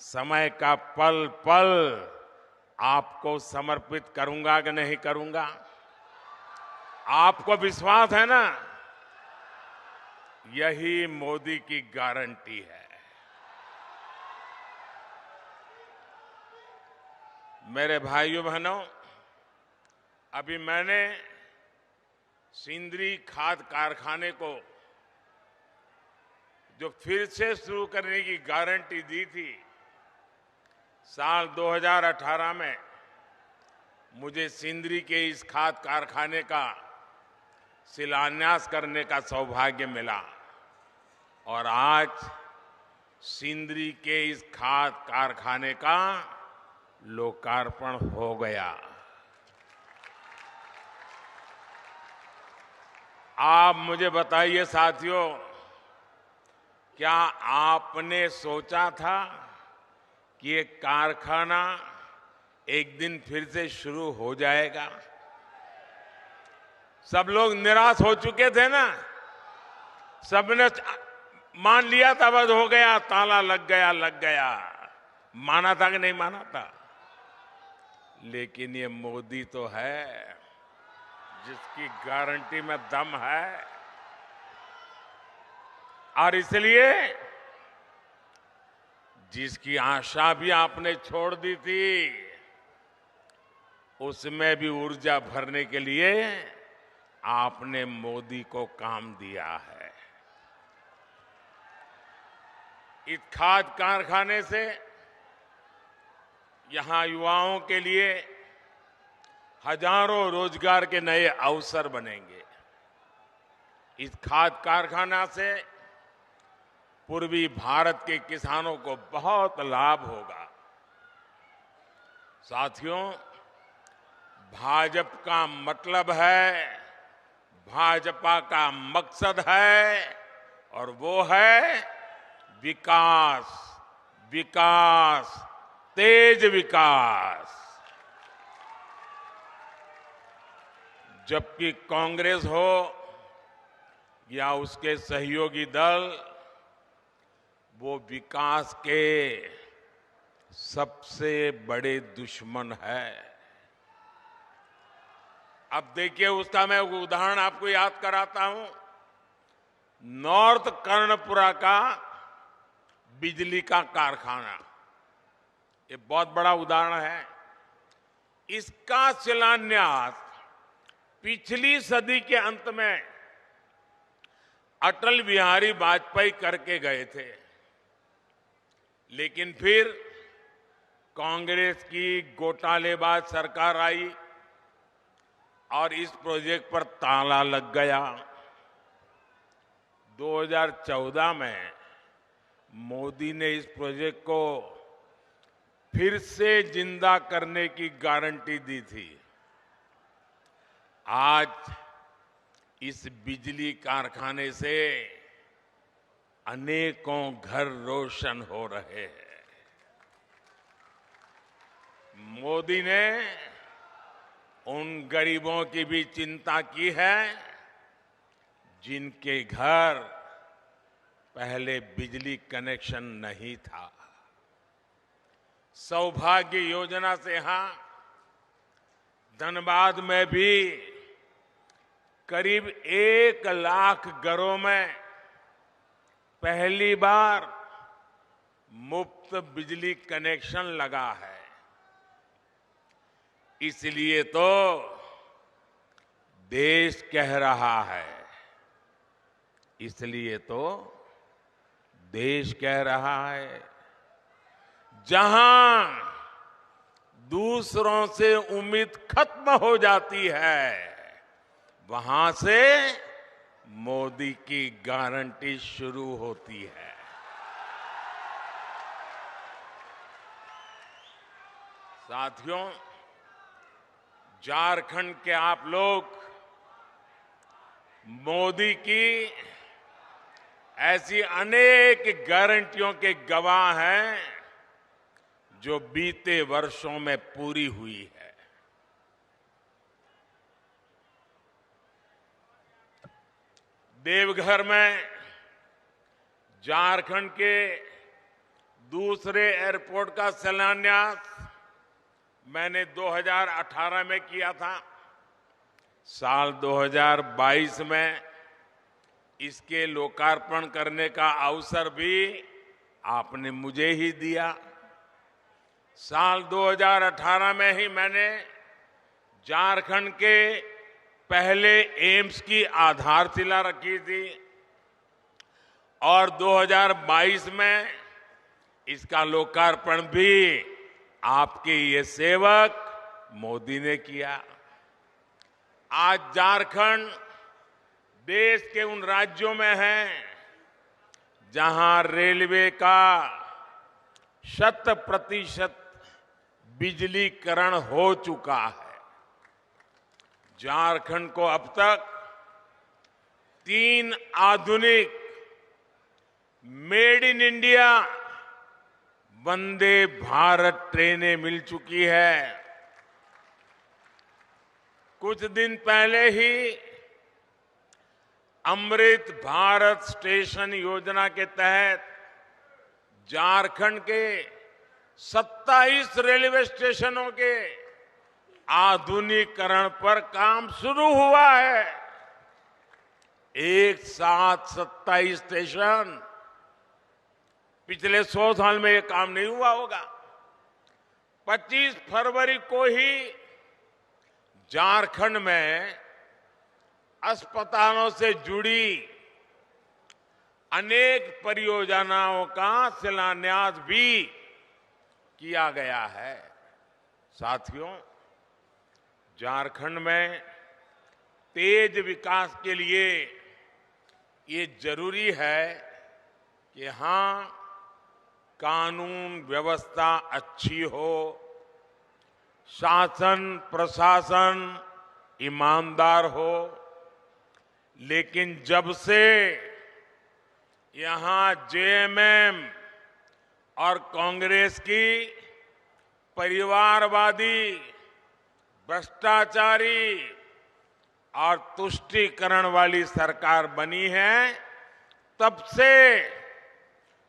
समय का पल पल आपको समर्पित करूंगा कि नहीं करूंगा? आपको विश्वास है ना? यही मोदी की गारंटी है। मेरे भाइयों बहनों, अभी मैंने सिंदरी खाद कारखाने को जो फिर से शुरू करने की गारंटी दी थी, साल 2018 में मुझे सिंदरी के इस खाद कारखाने का शिलान्यास करने का सौभाग्य मिला और आज सिंदरी के इस खाद कारखाने का लोकार्पण हो गया। आप मुझे बताइए साथियों, क्या आपने सोचा था कि ये कारखाना एक दिन फिर से शुरू हो जाएगा? सब लोग निराश हो चुके थे ना, सबने मान लिया था बस हो गया, ताला लग गया। माना था कि नहीं माना था? लेकिन ये मोदी तो है जिसकी गारंटी में दम है, और इसलिए जिसकी आशा भी आपने छोड़ दी थी, उसमें भी ऊर्जा भरने के लिए आपने मोदी को काम दिया है। इस खाद कारखाने से यहां युवाओं के लिए हजारों रोजगार के नए अवसर बनेंगे। इस खाद कारखाना से पूर्वी भारत के किसानों को बहुत लाभ होगा। साथियों, भाजपा का मतलब है, भाजपा का मकसद है, और वो है विकास, विकास, तेज विकास। जबकि कांग्रेस हो या उसके सहयोगी दल, वो विकास के सबसे बड़े दुश्मन है। अब देखिए, उसका मैं उदाहरण आपको याद कराता हूं। नॉर्थ कर्णपुरा का बिजली का कारखाना, ये बहुत बड़ा उदाहरण है। इसका शिलान्यास पिछली सदी के अंत में अटल बिहारी वाजपेयी करके गए थे, लेकिन फिर कांग्रेस की घोटालेबाज सरकार आई और इस प्रोजेक्ट पर ताला लग गया। 2014 में मोदी ने इस प्रोजेक्ट को फिर से जिंदा करने की गारंटी दी थी। आज इस बिजली कारखाने से अनेकों घर रोशन हो रहे हैं। मोदी ने उन गरीबों की भी चिंता की है जिनके घर पहले बिजली कनेक्शन नहीं था। सौभाग्य योजना से यहां धनबाद में भी करीब 1 लाख घरों में पहली बार मुफ्त बिजली कनेक्शन लगा है। इसलिए तो देश कह रहा है, इसलिए तो देश कह रहा है, जहां दूसरों से उम्मीद खत्म हो जाती है, वहां से मोदी की गारंटी शुरू होती है। साथियों, झारखंड के आप लोग मोदी की ऐसी अनेक गारंटियों के गवाह हैं जो बीते वर्षों में पूरी हुई है। देवघर में झारखंड के दूसरे एयरपोर्ट का शिलान्यास मैंने 2018 में किया था। साल 2022 में इसके लोकार्पण करने का अवसर भी आपने मुझे ही दिया। साल 2018 में ही मैंने झारखंड के पहले एम्स की आधारशिला रखी थी और 2022 में इसका लोकार्पण भी आपके ये सेवक मोदी ने किया। आज झारखंड देश के उन राज्यों में है जहां रेलवे का 100% बिजलीकरण हो चुका है। झारखंड को अब तक 3 आधुनिक made in India Vande Bharat ट्रेनें मिल चुकी है। कुछ दिन पहले ही अमृत भारत स्टेशन योजना के तहत झारखंड के 27 रेलवे स्टेशनों के आधुनिकीकरण पर काम शुरू हुआ है। एक साथ 27 स्टेशन। पिछले 100 साल में ये काम नहीं हुआ होगा। 25 फरवरी को ही झारखंड में अस्पतालों से जुड़ी अनेक परियोजनाओं का शिलान्यास भी किया गया है। साथियों, झारखंड में तेज विकास के लिए ये जरूरी है कि यहां कानून व्यवस्था अच्छी हो, शासन प्रशासन ईमानदार हो। लेकिन जब से यहां जेएमएम और कांग्रेस की परिवारवादी, भ्रष्टाचारी और तुष्टीकरण वाली सरकार बनी है, तब से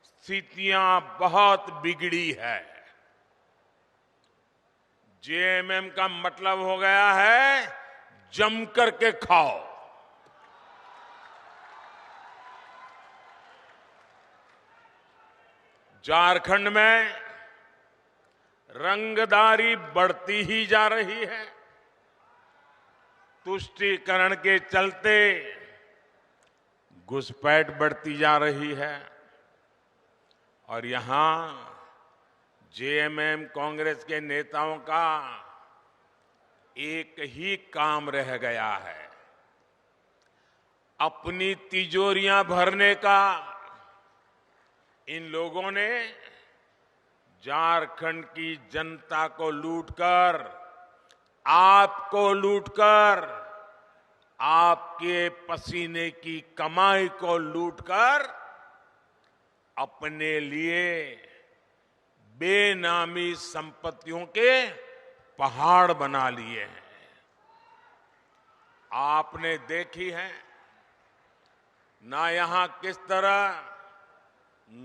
स्थितियां बहुत बिगड़ी है। जेएमएम का मतलब हो गया है जम करके खाओ। झारखंड में रंगदारी बढ़ती ही जा रही है। तुष्टीकरण के चलते घुसपैठ बढ़ती जा रही है और यहां जेएमएम कांग्रेस के नेताओं का एक ही काम रह गया है, अपनी तिजोरियां भरने का। इन लोगों ने झारखंड की जनता को लूटकर, आपको लूटकर, आपके पसीने की कमाई को लूटकर अपने लिए बेनामी संपत्तियों के पहाड़ बना लिए हैं। आपने देखी है ना यहां किस तरह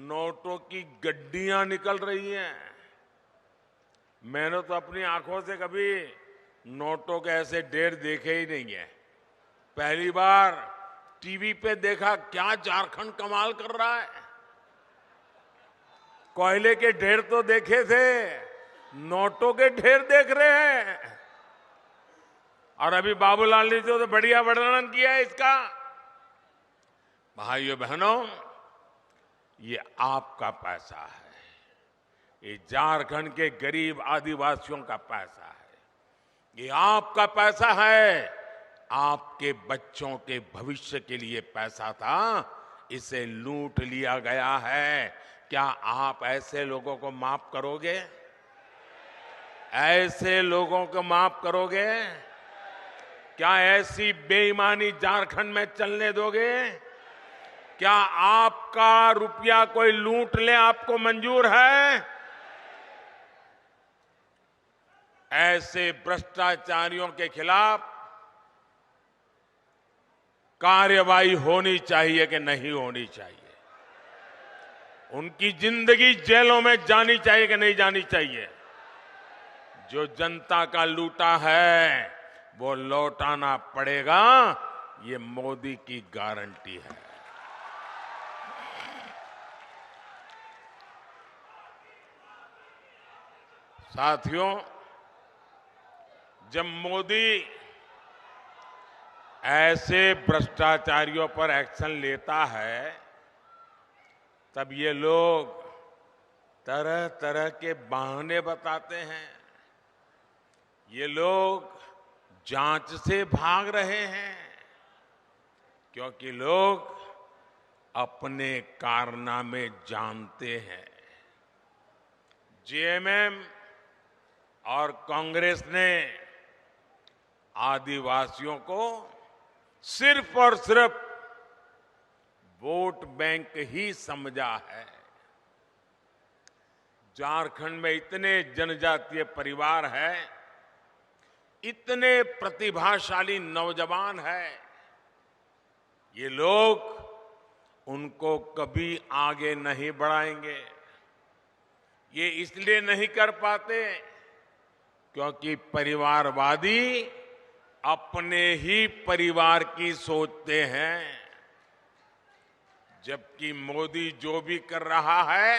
नोटों की गड्डियां निकल रही हैं। मैंने तो अपनी आंखों से कभी नोटों के ऐसे ढेर देखे ही नहीं है। पहली बार टीवी पे देखा, क्या झारखंड कमाल कर रहा है। कोयले के ढेर तो देखे थे, नोटों के ढेर देख रहे हैं। और अभी बाबूलाल ने तो बढ़िया वर्णन किया है इसका। भाइयों बहनों, ये आपका पैसा है, ये झारखंड के गरीब आदिवासियों का पैसा है, ये आपका पैसा है। आपके बच्चों के भविष्य के लिए पैसा था, इसे लूट लिया गया है। क्या आप ऐसे लोगों को माफ करोगे? ऐसे लोगों को माफ करोगे? क्या ऐसी बेईमानी झारखंड में चलने दोगे? क्या आपका रुपया कोई लूट ले आपको मंजूर है? ऐसे भ्रष्टाचारियों के खिलाफ कार्रवाई होनी चाहिए कि नहीं होनी चाहिए? उनकी जिंदगी जेलों में जानी चाहिए कि नहीं जानी चाहिए? जो जनता का लूटा है वो लौटाना पड़ेगा, ये मोदी की गारंटी है। साथियों, जब मोदी ऐसे भ्रष्टाचारियों पर एक्शन लेता है, तब ये लोग तरह तरह के बहाने बताते हैं। ये लोग जांच से भाग रहे हैं क्योंकि लोग अपने कारनामे जानते हैं। जेएमएम और कांग्रेस ने आदिवासियों को सिर्फ और सिर्फ वोट बैंक ही समझा है। झारखंड में इतने जनजातीय परिवार हैं, इतने प्रतिभाशाली नौजवान हैं, ये लोग उनको कभी आगे नहीं बढ़ाएंगे। ये इसलिए नहीं कर पाते क्योंकि परिवारवादी अपने ही परिवार की सोचते हैं, जबकि मोदी जो भी कर रहा है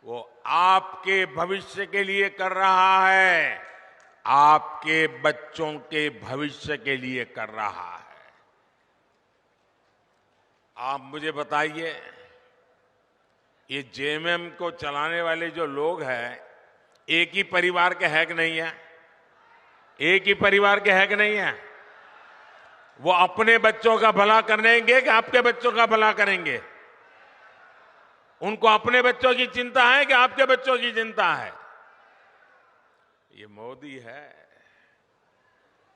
वो आपके भविष्य के लिए कर रहा है, आपके बच्चों के भविष्य के लिए कर रहा है। आप मुझे बताइए, ये जेएमएम को चलाने वाले जो लोग हैं, एक ही परिवार के है कि नहीं है? एक ही परिवार के है कि नहीं है? वो अपने बच्चों का भला करेंगे कि आपके बच्चों का भला करेंगे? उनको अपने बच्चों की चिंता है कि आपके बच्चों की चिंता है? ये मोदी है।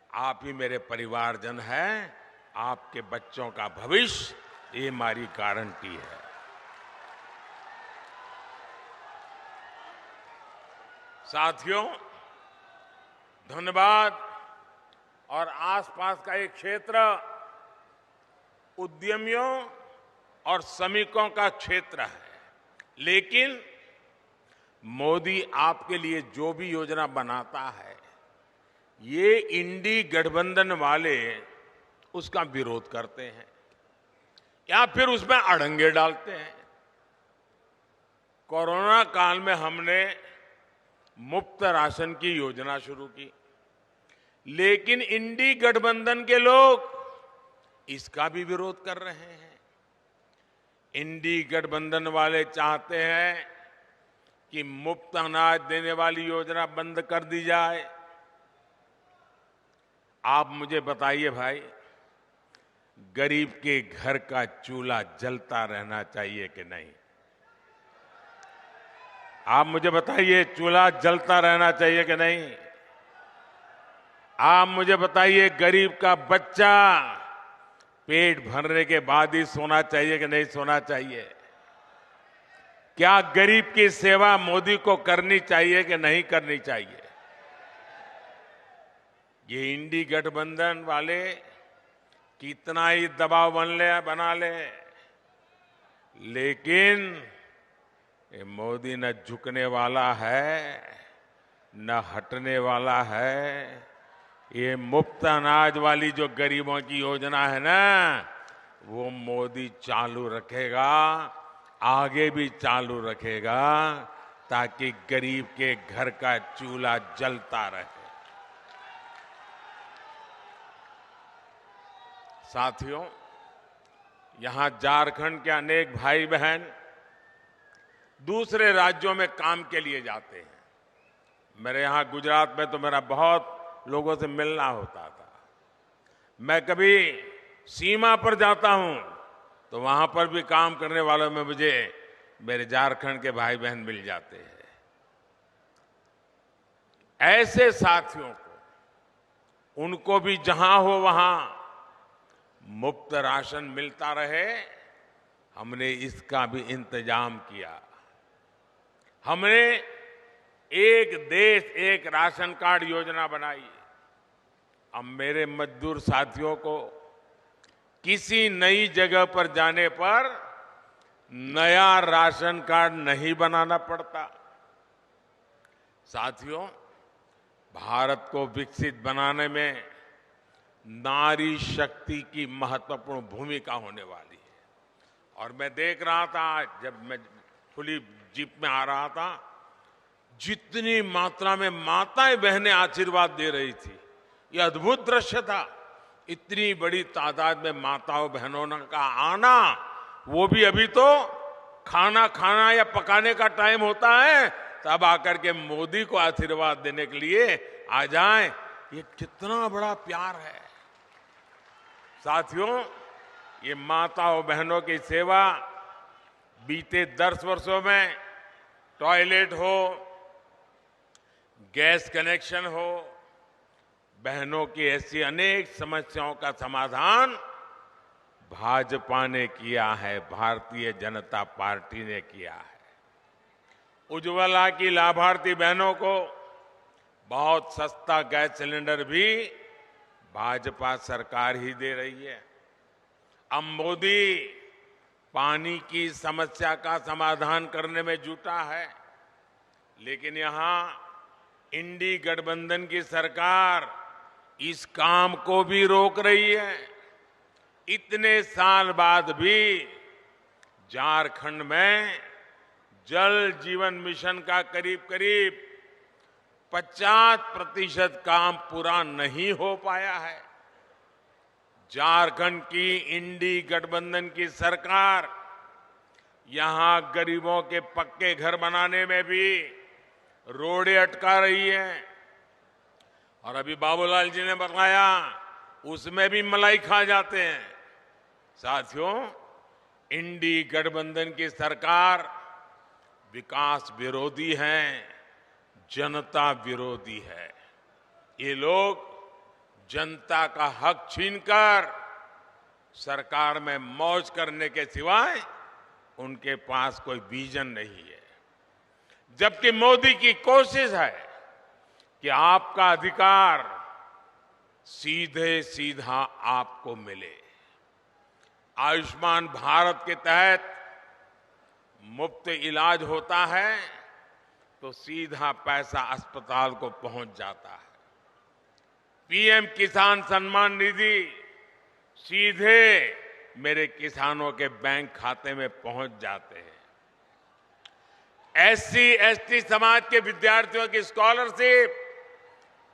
आप ही मेरे परिवारजन हैं, आपके बच्चों का भविष्य, ये हमारी गारंटी है। साथियों, धनबाद और आसपास का एक क्षेत्र उद्यमियों और श्रमिकों का क्षेत्र है, लेकिन मोदी आपके लिए जो भी योजना बनाता है, ये इंडी गठबंधन वाले उसका विरोध करते हैं या फिर उसमें अड़ंगे डालते हैं। कोरोना काल में हमने मुफ्त राशन की योजना शुरू की, लेकिन इंडी गठबंधन के लोग इसका भी विरोध कर रहे हैं। इंडी गठबंधन वाले चाहते हैं कि मुफ्त अनाज देने वाली योजना बंद कर दी जाए। आप मुझे बताइए भाई, गरीब के घर का चूल्हा जलता रहना चाहिए कि नहीं? आप मुझे बताइए, चूल्हा जलता रहना चाहिए कि नहीं? आप मुझे बताइए, गरीब का बच्चा पेट भरने के बाद ही सोना चाहिए कि नहीं सोना चाहिए? क्या गरीब की सेवा मोदी को करनी चाहिए कि नहीं करनी चाहिए? ये इंडी गठबंधन वाले कितना ही दबाव बना ले, लेकिन ये मोदी न झुकने वाला है न हटने वाला है। ये मुफ्त अनाज वाली जो गरीबों की योजना है ना, वो मोदी चालू रखेगा, आगे भी चालू रखेगा, ताकि गरीब के घर का चूल्हा जलता रहे। साथियों, यहां झारखंड के अनेक भाई बहन दूसरे राज्यों में काम के लिए जाते हैं। मेरे यहां गुजरात में तो मेरा बहुत लोगों से मिलना होता था। मैं कभी सीमा पर जाता हूं तो वहां पर भी काम करने वालों में मुझे मेरे झारखंड के भाई बहन मिल जाते हैं। ऐसे साथियों को, उनको भी जहां हो वहां मुफ्त राशन मिलता रहे, हमने इसका भी इंतजाम किया। हमने एक देश एक राशन कार्ड योजना बनाई। अब मेरे मजदूर साथियों को किसी नई जगह पर जाने पर नया राशन कार्ड नहीं बनाना पड़ता। साथियों, भारत को विकसित बनाने में नारी शक्ति की महत्वपूर्ण भूमिका होने वाली है। और मैं देख रहा था, जब मैं खुली जीप में आ रहा था, जितनी मात्रा में माताएं बहनें आशीर्वाद दे रही थी, यह अद्भुत दृश्य था। इतनी बड़ी तादाद में माताओं बहनों का आना, वो भी अभी तो खाना खाना या पकाने का टाइम होता है, तब आकर के मोदी को आशीर्वाद देने के लिए आ जाएं। ये कितना बड़ा प्यार है। साथियों, ये माताओं बहनों की सेवा बीते 10 वर्षों में टॉयलेट हो, गैस कनेक्शन हो, बहनों की ऐसी अनेक समस्याओं का समाधान भाजपा ने किया है, भारतीय जनता पार्टी ने किया है। उज्ज्वला की लाभार्थी बहनों को बहुत सस्ता गैस सिलेंडर भी भाजपा सरकार ही दे रही है। अब मोदी पानी की समस्या का समाधान करने में जुटा है, लेकिन यहां इंडी गठबंधन की सरकार इस काम को भी रोक रही है। इतने साल बाद भी झारखंड में जल जीवन मिशन का करीब करीब 50% काम पूरा नहीं हो पाया है। झारखंड की इंडी गठबंधन की सरकार यहां गरीबों के पक्के घर बनाने में भी रोड़े अटका रही है। और अभी बाबूलाल जी ने बताया, उसमें भी मलाई खा जाते हैं। साथियों, इंडी गठबंधन की सरकार विकास विरोधी है, जनता विरोधी है। ये लोग जनता का हक छीनकर सरकार में मौज करने के सिवाय उनके पास कोई विजन नहीं है। जबकि मोदी की कोशिश है कि आपका अधिकार सीधे सीधा आपको मिले। आयुष्मान भारत के तहत मुफ्त इलाज होता है तो सीधा पैसा अस्पताल को पहुंच जाता है। पीएम किसान सम्मान निधि सीधे मेरे किसानों के बैंक खाते में पहुंच जाते हैं। एससी एसटी समाज के विद्यार्थियों की स्कॉलरशिप,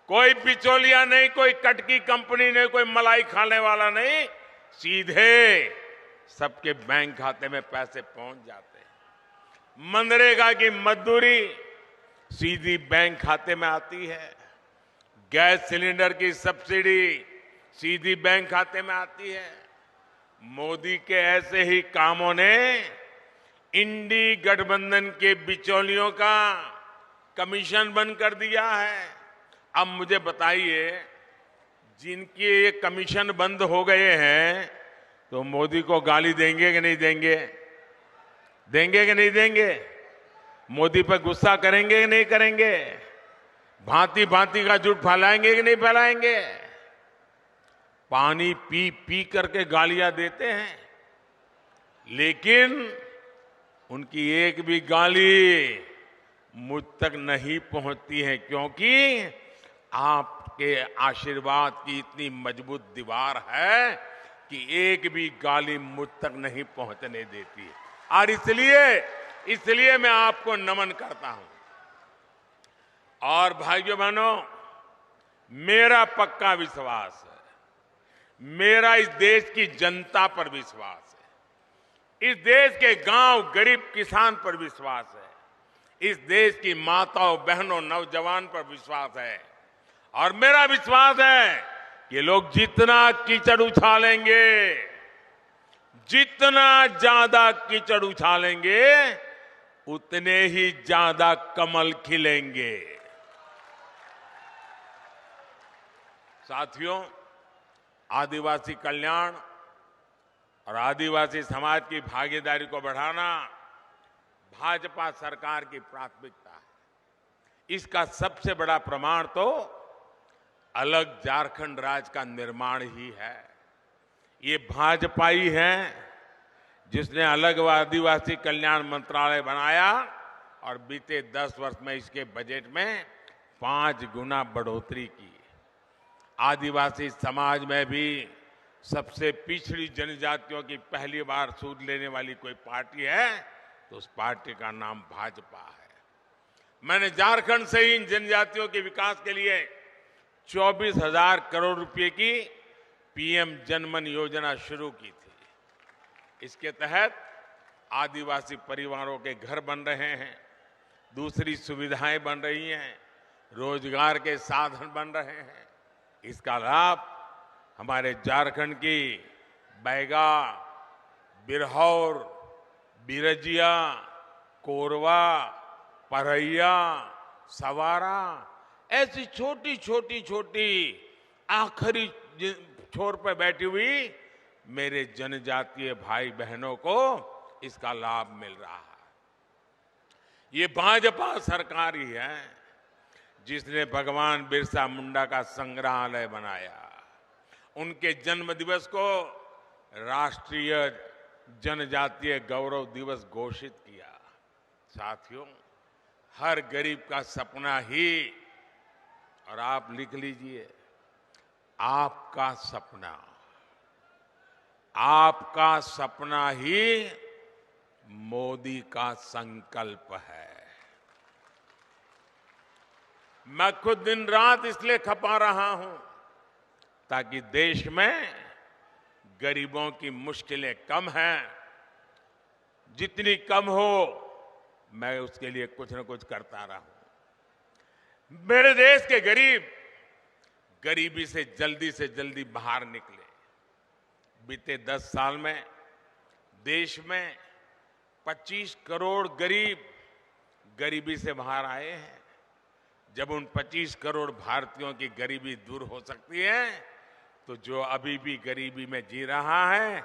कोई बिचौलिया नहीं, कोई कटकी कंपनी नहीं, कोई मलाई खाने वाला नहीं, सीधे सबके बैंक खाते में पैसे पहुंच जाते हैं। मनरेगा की मजदूरी सीधी बैंक खाते में आती है, गैस सिलेंडर की सब्सिडी सीधी बैंक खाते में आती है। मोदी के ऐसे ही कामों ने इंडी गठबंधन के बिचौलियों का कमीशन बंद कर दिया है। अब मुझे बताइए, जिनके ये कमीशन बंद हो गए हैं तो मोदी को गाली देंगे कि नहीं देंगे? देंगे कि नहीं देंगे? मोदी पर गुस्सा करेंगे कि नहीं करेंगे? भांति भांति का झूठ फैलाएंगे कि नहीं फैलाएंगे? पानी पी पी करके गालियां देते हैं, लेकिन उनकी एक भी गाली मुझ तक नहीं पहुंचती है, क्योंकि आपके आशीर्वाद की इतनी मजबूत दीवार है कि एक भी गाली मुझ तक नहीं पहुंचने देती है। और इसलिए मैं आपको नमन करता हूं। और भाइयों बहनों, मेरा पक्का विश्वास है, मेरा इस देश की जनता पर विश्वास है, इस देश के गांव गरीब किसान पर विश्वास है, इस देश की माताओं बहनों नौजवान पर विश्वास है। और मेरा विश्वास है कि लोग जितना कीचड़ उछालेंगे, जितना ज्यादा कीचड़ उछालेंगे, उतने ही ज्यादा कमल खिलेंगे। साथियों, आदिवासी कल्याण और आदिवासी समाज की भागीदारी को बढ़ाना भाजपा सरकार की प्राथमिकता है। इसका सबसे बड़ा प्रमाण तो अलग झारखंड राज्य का निर्माण ही है। ये भाजपा ही है जिसने अलग आदिवासी कल्याण मंत्रालय बनाया और बीते 10 वर्ष में इसके बजट में 5 गुना बढ़ोतरी की। आदिवासी समाज में भी सबसे पिछड़ी जनजातियों की पहली बार सूद लेने वाली कोई पार्टी है तो उस पार्टी का नाम भाजपा है। मैंने झारखंड से ही इन जनजातियों के विकास के लिए 24,000 करोड़ रुपए की पीएम जनमन योजना शुरू की थी। इसके तहत आदिवासी परिवारों के घर बन रहे हैं, दूसरी सुविधाएं बन रही हैं, रोजगार के साधन बन रहे हैं। इसका लाभ हमारे झारखंड की बैगा, बिरहौर, बिरजिया, कोरवा, परैया, सवारा ऐसी छोटी छोटी आखिरी छोर पर बैठी हुई मेरे जनजातीय भाई बहनों को इसका लाभ मिल रहा है। ये भाजपा सरकार ही है जिसने भगवान बिरसा मुंडा का संग्रहालय बनाया, उनके जन्म दिवस को राष्ट्रीय जनजातीय गौरव दिवस घोषित किया। साथियों, हर गरीब का सपना ही, और आप लिख लीजिए, आपका सपना ही मोदी का संकल्प है। मैं खुद दिन रात इसलिए खपा रहा हूं ताकि देश में गरीबों की मुश्किलें कम हैं, जितनी कम हो मैं उसके लिए कुछ न कुछ करता रहूं। मेरे देश के गरीब गरीबी से जल्दी बाहर निकले। बीते 10 साल में देश में 25 करोड़ गरीब गरीबी से बाहर आए हैं। जब उन 25 करोड़ भारतीयों की गरीबी दूर हो सकती है तो जो अभी भी गरीबी में जी रहा है,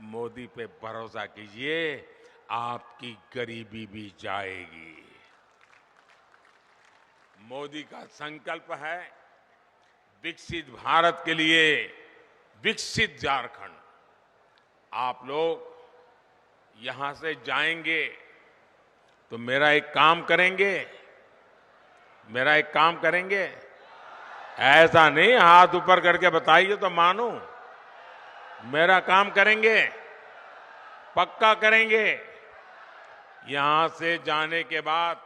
मोदी पे भरोसा कीजिए, आपकी गरीबी भी जाएगी। मोदी का संकल्प है विकसित भारत के लिए विकसित झारखंड। आप लोग यहां से जाएंगे तो मेरा एक काम करेंगे, ऐसा नहीं हाथ ऊपर करके बताइए तो मानूं। मेरा काम करेंगे, पक्का करेंगे। यहां से जाने के बाद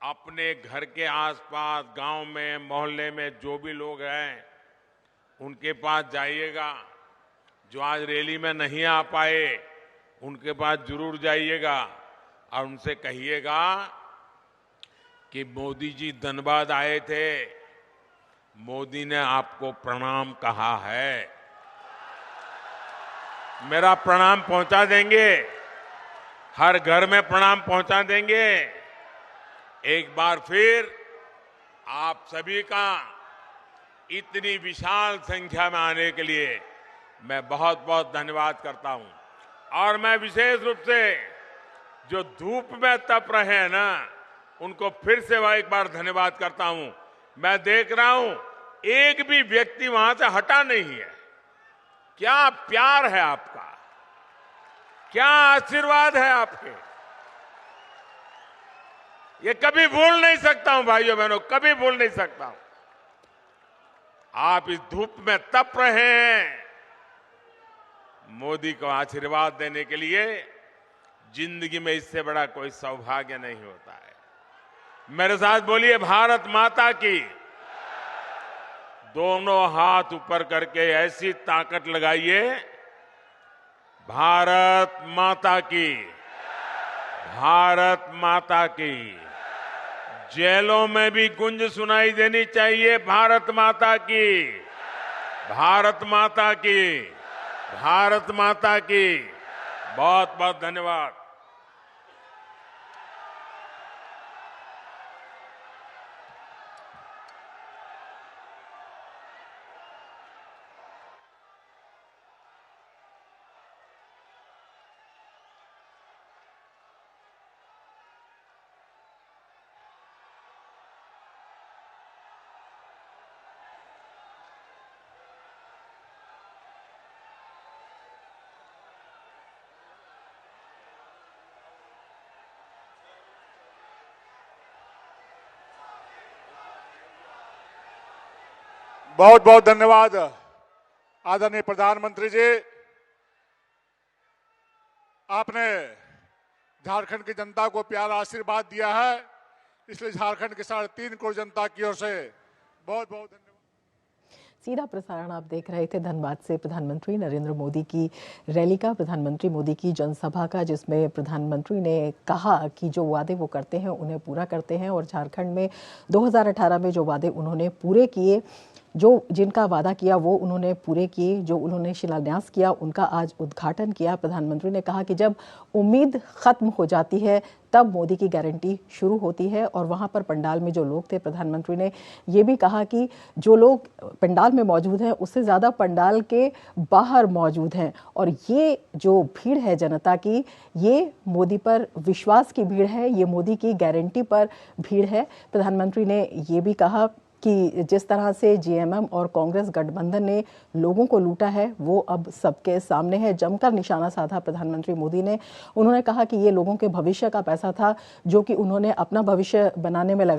अपने घर के आसपास, गांव में, मोहल्ले में जो भी लोग हैं उनके पास जाइएगा। जो आज रैली में नहीं आ पाए उनके पास जरूर जाइएगा और उनसे कहिएगा कि मोदी जी धनबाद आए थे, मोदी ने आपको प्रणाम कहा है। मेरा प्रणाम पहुंचा देंगे, हर घर में प्रणाम पहुंचा देंगे। एक बार फिर आप सभी का इतनी विशाल संख्या में आने के लिए मैं बहुत बहुत धन्यवाद करता हूं। और मैं विशेष रूप से जो धूप में तप रहे हैं ना, उनको फिर से एक बार धन्यवाद करता हूं। मैं देख रहा हूं एक भी व्यक्ति वहां से हटा नहीं है। क्या प्यार है आपका, क्या आशीर्वाद है आपके, ये कभी भूल नहीं सकता हूं भाइयों बहनों, कभी भूल नहीं सकता हूं। आप इस धूप में तप रहे हैं, मोदी को आशीर्वाद देने के लिए जिंदगी में इससे बड़ा कोई सौभाग्य नहीं होता है। मेरे साथ बोलिए भारत माता की। दोनों हाथ ऊपर करके ऐसी ताकत लगाइए, भारत माता की, भारत माता की। जेलों में भी गुंज सुनाई देनी चाहिए, भारत माता की, भारत माता की, भारत माता की। बहुत बहुत धन्यवाद। बहुत बहुत धन्यवाद आदरणीय प्रधानमंत्री जी। आपने झारखंड की जनता को प्यारा आशीर्वाद दिया है, इसलिए झारखंड के 3.5 करोड़ जनता की ओर से बहुत बहुत धन्यवाद। सीधा प्रसारण आप देख रहे थे धनबाद से प्रधानमंत्री नरेंद्र मोदी की रैली का, प्रधानमंत्री मोदी की जनसभा का, जिसमें प्रधानमंत्री ने कहा कि जो वादे वो करते हैं उन्हें पूरा करते हैं। और झारखंड में 2018 में जो वादे उन्होंने पूरे किए, जो जिनका वादा किया वो उन्होंने पूरे किए, जो उन्होंने शिलान्यास किया उनका आज उद्घाटन किया। प्रधानमंत्री ने कहा कि जब उम्मीद खत्म हो जाती है तब मोदी की गारंटी शुरू होती है। और वहां पर पंडाल में जो लोग थे, प्रधानमंत्री ने ये भी कहा कि जो लोग पंडाल में मौजूद हैं उससे ज़्यादा पंडाल के बाहर मौजूद हैं, और ये जो भीड़ है जनता की, ये मोदी पर विश्वास की भीड़ है, ये मोदी की गारंटी पर भीड़ है। प्रधानमंत्री ने ये भी कहा कि जिस तरह से जेएमएम और कांग्रेस गठबंधन ने लोगों को लूटा है वो अब सबके सामने है। जमकर निशाना साधा प्रधानमंत्री मोदी ने। उन्होंने कहा कि ये लोगों के भविष्य का पैसा था जो कि उन्होंने अपना भविष्य बनाने में लगा